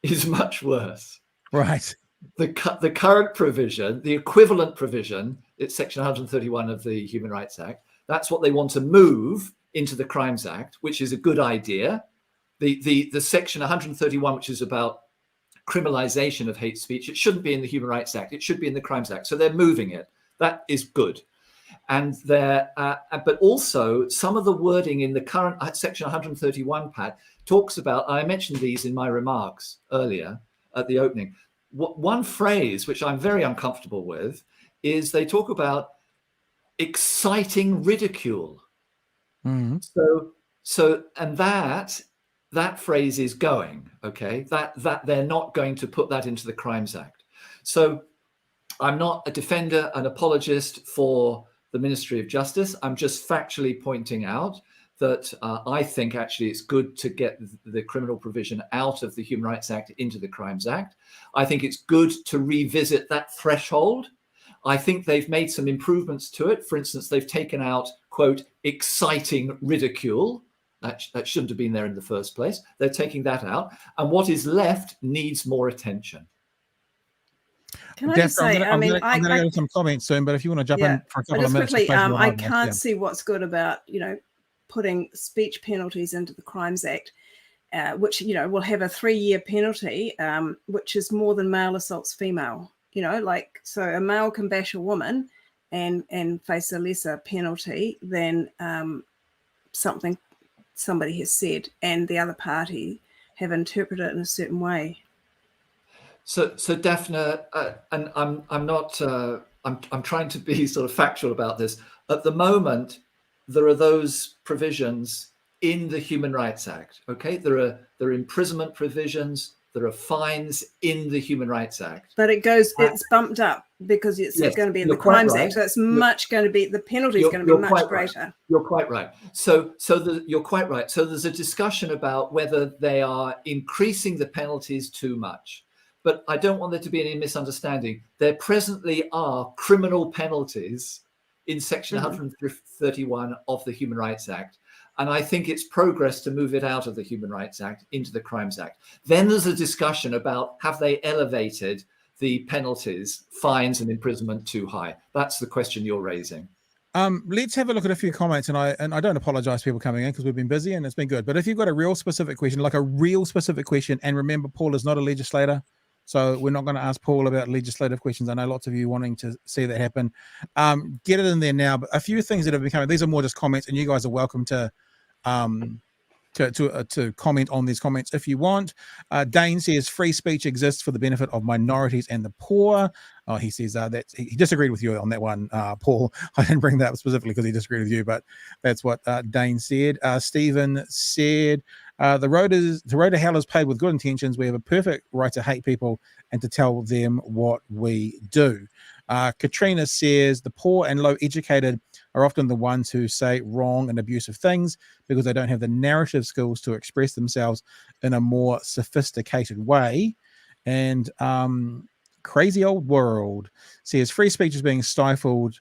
Speaker 2: is much worse.
Speaker 1: Right.
Speaker 2: The current provision, the equivalent provision, it's Section 131 of the Human Rights Act. That's what they want to move into the Crimes Act, which is a good idea. the section 131, which is about criminalization of hate speech, it shouldn't be in the Human Rights Act. It should be in the Crimes Act. So they're moving it. That is good. And but also some of the wording in the current section 131, Pat, talks about, I mentioned these in my remarks earlier at the opening. One phrase which I'm very uncomfortable with is they talk about exciting ridicule. Mm-hmm. So and that phrase is going, okay, that they're not going to put that into the Crimes Act. So I'm not a defender, an apologist for the Ministry of Justice. I'm just factually pointing out that I think actually it's good to get the criminal provision out of the Human Rights Act into the Crimes Act. I think it's good to revisit that threshold. I think they've made some improvements to it. For instance, they've taken out, quote, exciting ridicule. That shouldn't have been there in the first place. They're taking that out. And what is left needs more attention.
Speaker 3: Can I just say,
Speaker 1: I'm going to go to some comments soon, but if you want to jump in for a couple of minutes.
Speaker 3: Quickly, I can't see what's good about, putting speech penalties into the Crimes Act, which, will have a 3-year penalty, which is more than male assaults female, so a male can bash a woman and face a lesser penalty than somebody has said and the other party have interpreted it in a certain way.
Speaker 2: So Daphna, and I'm not. I'm trying to be sort of factual about this. At the moment, there are those provisions in the Human Rights Act. Okay, there are imprisonment provisions. There are fines in the Human Rights Act.
Speaker 3: But it's bumped up because it's going to be in the Crimes Act. So it's the penalty is going to be much greater.
Speaker 2: Right. You're quite right. You're quite right. So there's a discussion about whether they are increasing the penalties too much. But I don't want there to be any misunderstanding. There presently are criminal penalties in Section 131 of the Human Rights Act. And I think it's progress to move it out of the Human Rights Act into the Crimes Act. Then there's a discussion about, have they elevated the penalties, fines and imprisonment too high? That's the question you're raising.
Speaker 1: Let's have a look at a few comments, and I don't apologize for people coming in because we've been busy and it's been good. But if you've got a real specific question, and remember, Paul is not a legislator, so we're not going to ask Paul about legislative questions. I know lots of you wanting to see that happen. Get it in there now. But a few things that have been coming, these are more just comments, and you guys are welcome to comment on these comments if you want. Dane says free speech exists for the benefit of minorities and the poor. He says that he disagreed with you on that one, Paul. I didn't bring that up specifically because he disagreed with you, but that's what Dane said. Stephen said, the road to hell is paved with good intentions. We have a perfect right to hate people and to tell them what we do. Katrina says the poor and low educated are often the ones who say wrong and abusive things because they don't have the narrative skills to express themselves in a more sophisticated way. And Crazy Old World says free speech is being stifled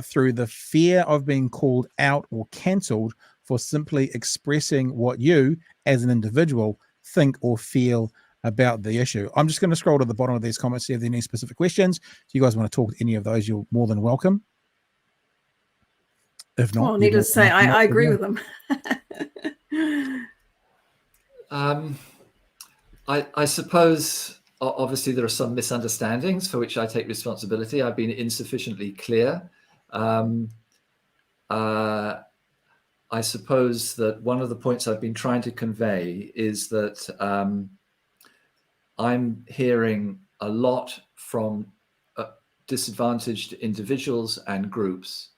Speaker 1: through the fear of being called out or cancelled for simply expressing what you, as an individual, think or feel about the issue. I'm just going to scroll to the bottom of these comments, see if there are any specific questions. If you guys want to talk to any of those, you're more than welcome. If not,
Speaker 3: well, needless to say, I agree with them.
Speaker 2: I suppose, obviously, there are some misunderstandings for which I take responsibility. I've been insufficiently clear. I suppose that one of the points I've been trying to convey is that I'm hearing a lot from disadvantaged individuals and groups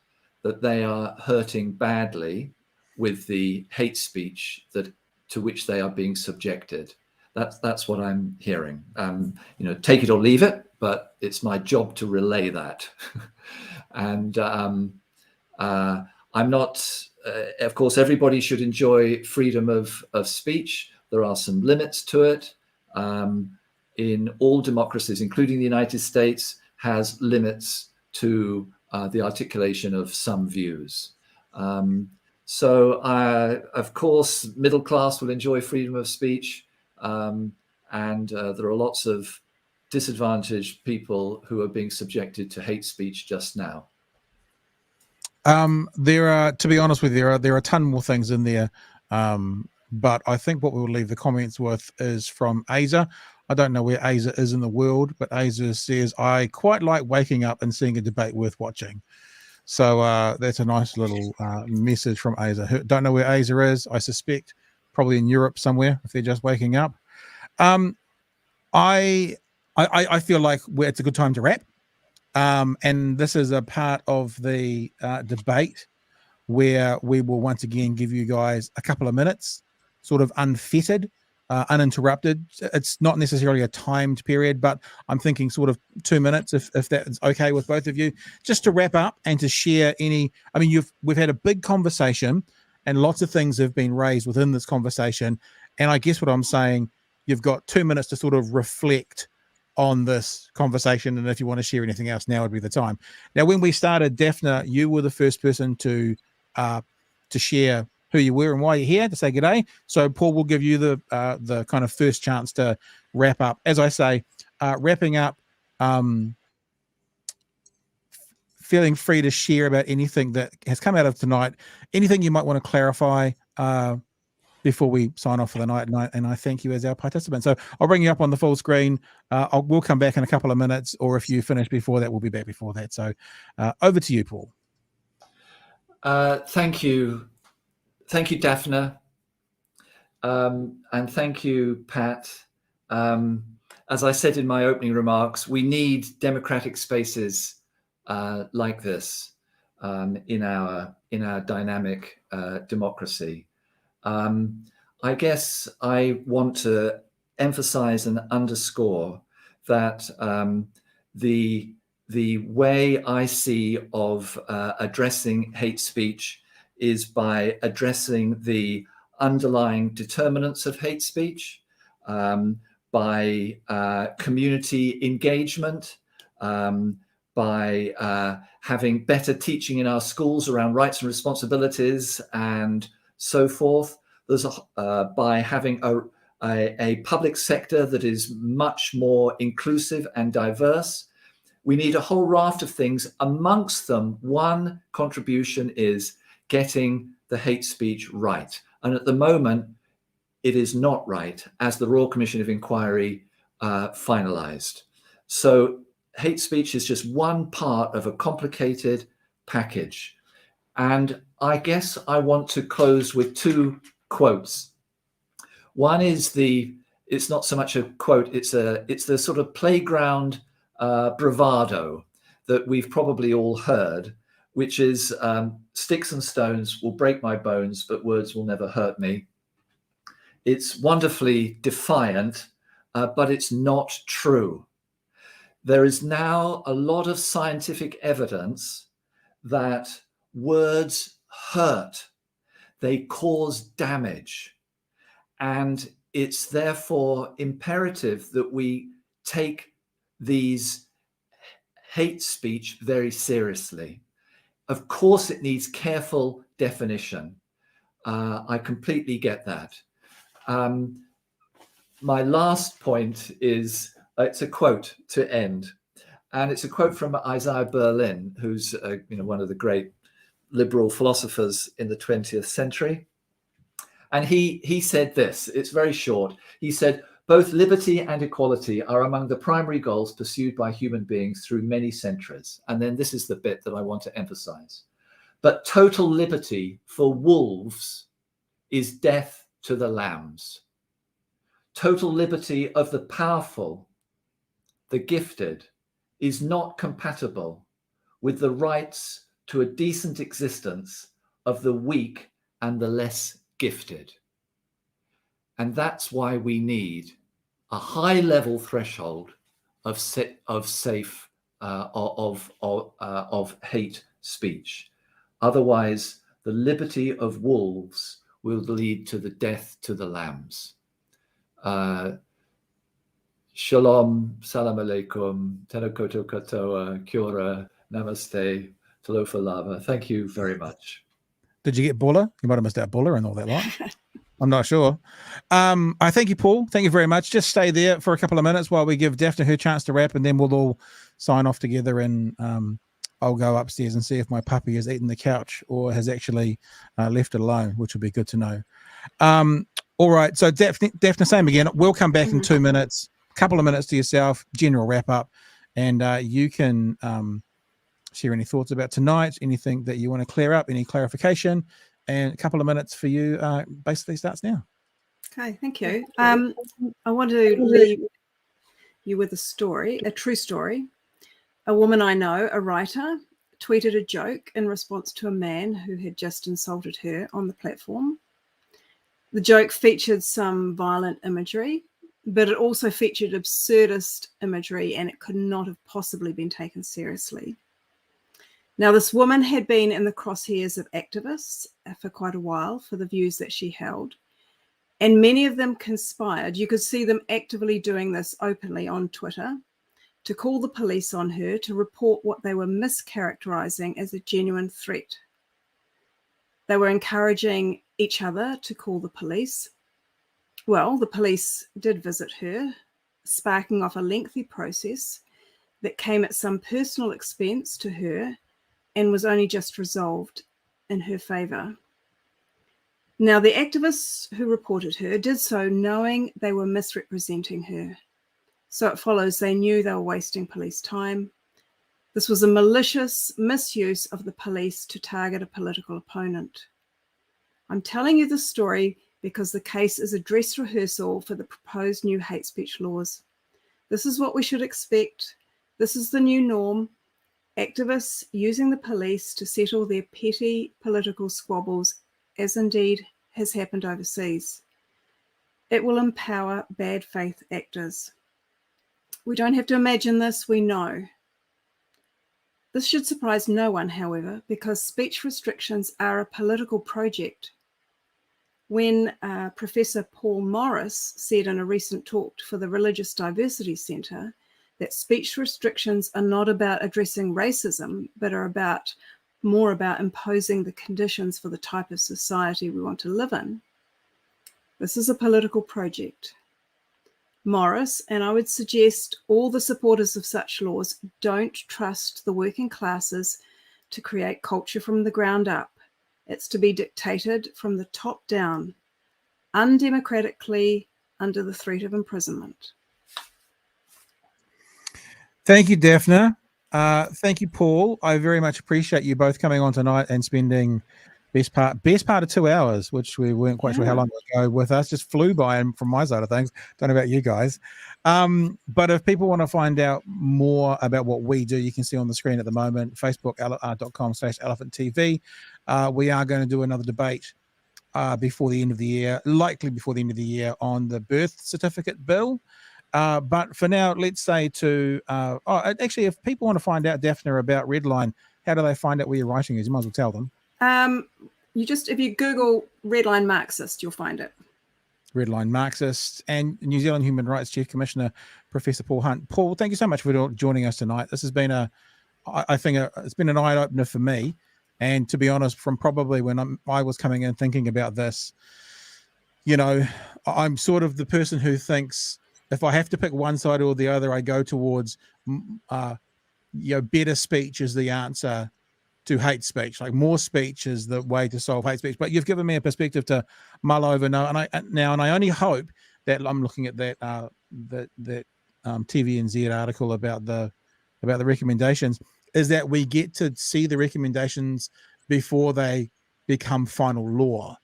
Speaker 2: that they are hurting badly with the hate speech to which they are being subjected. That's what I'm hearing. Take it or leave it, but it's my job to relay that. And I'm not. Of course, everybody should enjoy freedom of speech. There are some limits to it. In all democracies, including the United States, has limits to the articulation of some views. So, of course, middle class will enjoy freedom of speech. And there are lots of disadvantaged people who are being subjected to hate speech just now.
Speaker 1: There are, to be honest with you, there are a ton more things in there but I think what we'll leave the comments with is from Aza. I don't know where Aza is in the world, but Aza says, I quite like waking up and seeing a debate worth watching. So that's a nice little message from Aza. Don't know where Aza is. I suspect probably in Europe somewhere if they're just waking up. I feel like it's a good time to wrap. And this is a part of the debate where we will once again give you guys a couple of minutes, sort of unfettered, uninterrupted. It's not necessarily a timed period, but I'm thinking sort of 2 minutes, if that's okay with both of you, just to wrap up and to share any. I mean, we've had a big conversation, and lots of things have been raised within this conversation. And I guess what I'm saying, you've got 2 minutes to sort of reflect on this conversation, and if you want to share anything else, now would be the time. Now, when we started, Daphna, you were the first person to share who you were and why you're here, to say g'day. So Paul will give you the kind of first chance to wrap up. As I say, wrapping up, feeling free to share about anything that has come out of tonight, anything you might want to clarify before we sign off for the night. And I thank you as our participant. So I'll bring you up on the full screen. We'll come back in a couple of minutes, or if you finish before that, we'll be back before that. So over to you, Paul.
Speaker 2: Thank you, Daphna, and thank you, Pat. As I said in my opening remarks, we need democratic spaces like this in our dynamic democracy. I guess I want to emphasize and underscore that the way I see of addressing hate speech is by addressing the underlying determinants of hate speech, by community engagement, by having better teaching in our schools around rights and responsibilities and so forth. There's by having a public sector that is much more inclusive and diverse. We need a whole raft of things. Amongst them, one contribution is getting the hate speech right. And at the moment, it is not right, as the Royal Commission of Inquiry finalised. So hate speech is just one part of a complicated package. And I guess I want to close with two quotes. One is it's not so much a quote, it's the sort of playground bravado that we've probably all heard, which is sticks and stones will break my bones, but words will never hurt me. It's wonderfully defiant, but it's not true. There is now a lot of scientific evidence that words hurt, they cause damage, and it's therefore imperative that we take these hate speech very seriously. Of course, it needs careful definition. I completely get that. My last point is, it's a quote to end, and it's a quote from Isaiah Berlin, who's one of the great liberal philosophers in the 20th century. And he said this, it's very short. He said, both liberty and equality are among the primary goals pursued by human beings through many centuries. And then this is the bit that I want to emphasize. But total liberty for wolves is death to the lambs. Total liberty of the powerful, the gifted, is not compatible with the rights to a decent existence of the weak and the less gifted. And that's why we need a high level threshold of hate speech. Otherwise, the liberty of wolves will lead to the death to the lambs. Shalom, salam alaikum, tenakoto katoa, kia ora, namaste, talofa lava. Thank you very much.
Speaker 1: Did you get Buller? You might have missed out Buller and all that lot. I'm not sure. I thank you, Paul. Thank you very much. Just stay there for a couple of minutes while we give Daphna her chance to wrap, and then we'll all sign off together, and I'll go upstairs and see if my puppy has eaten the couch or has actually left it alone, which would be good to know. All right. So Daphna, same again. We'll come back in 2 minutes, couple of minutes to yourself, general wrap up, and you can share any thoughts about tonight, anything that you want to clear up, any clarification, and a couple of minutes for you basically starts now.
Speaker 3: Okay, thank you. I want to leave you with a story, a true story. A woman I know, a writer, tweeted a joke in response to a man who had just insulted her on the platform. The joke featured some violent imagery, but it also featured absurdist imagery, and it could not have possibly been taken seriously. Now, this woman had been in the crosshairs of activists for quite a while for the views that she held, and many of them conspired. You could see them actively doing this openly on Twitter to call the police on her, to report what they were mischaracterizing as a genuine threat. They were encouraging each other to call the police. Well, the police did visit her, sparking off a lengthy process that came at some personal expense to her and was only just resolved in her favor. Now, the activists who reported her did so knowing they were misrepresenting her. So it follows they knew they were wasting police time. This was a malicious misuse of the police to target a political opponent. I'm telling you this story because the case is a dress rehearsal for the proposed new hate speech laws. This is what we should expect. This is the new norm. Activists using the police to settle their petty political squabbles, as indeed has happened overseas. It will empower bad faith actors. We don't have to imagine this, we know. This should surprise no one, however, because speech restrictions are a political project. When Professor Paul Morris said in a recent talk for the Religious Diversity Centre that speech restrictions are not about addressing racism, but are more about imposing the conditions for the type of society we want to live in. This is a political project. Morris, and I would suggest all the supporters of such laws, don't trust the working classes to create culture from the ground up. It's to be dictated from the top down, undemocratically, under the threat of imprisonment.
Speaker 1: Thank you, Daphna. Thank you, Paul. I very much appreciate you both coming on tonight and spending best part of 2 hours, which we weren't quite sure how long ago with us. Just flew by, and from my side of things, don't know about you guys. But if people want to find out more about what we do, you can see on the screen at the moment, facebook.com/elephantTV. We are going to do another debate before the end of the year, likely before the end of the year, on the birth certificate bill. But for now, let's say actually, if people want to find out, Daphna, about Redline, how do they find out where your writing is? You might as well tell them.
Speaker 3: If you Google Redline Marxist, you'll find it.
Speaker 1: Redline Marxist, and New Zealand Human Rights Chief Commissioner Professor Paul Hunt. Paul, thank you so much for joining us tonight. This has been it's been an eye opener for me, and to be honest, from probably when I was coming in thinking about this, I'm sort of the person who thinks if I have to pick one side or the other, I go towards better speech is the answer to hate speech. Like, more speech is the way to solve hate speech. But you've given me a perspective to mull over now, and I only hope that I'm looking at that TVNZ article about the recommendations, is that we get to see the recommendations before they become final law.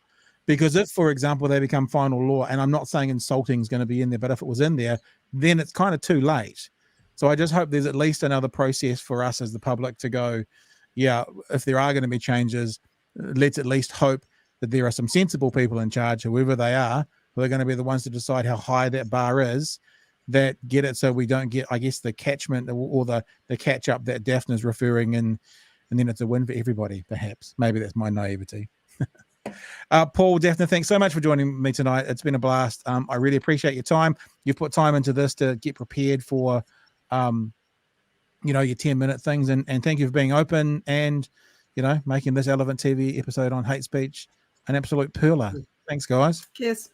Speaker 1: Because if, for example, they become final law, and I'm not saying insulting is going to be in there, but if it was in there, then it's kind of too late. So I just hope there's at least another process for us as the public to go, yeah, if there are going to be changes, let's at least hope that there are some sensible people in charge, whoever they are, who are going to be the ones to decide how high that bar is, that get it so we don't get, I guess, the catchment or the catch up that Daphna's referring in, and then it's a win for everybody, perhaps. Maybe that's my naivety. Paul, Daphna, thanks so much for joining me tonight. It's been a blast. I really appreciate your time. You've put time into this to get prepared for your 10-minute things, and thank you for being open and making this elephantTV episode on hate speech an absolute pearler. Thanks, guys.
Speaker 3: Cheers.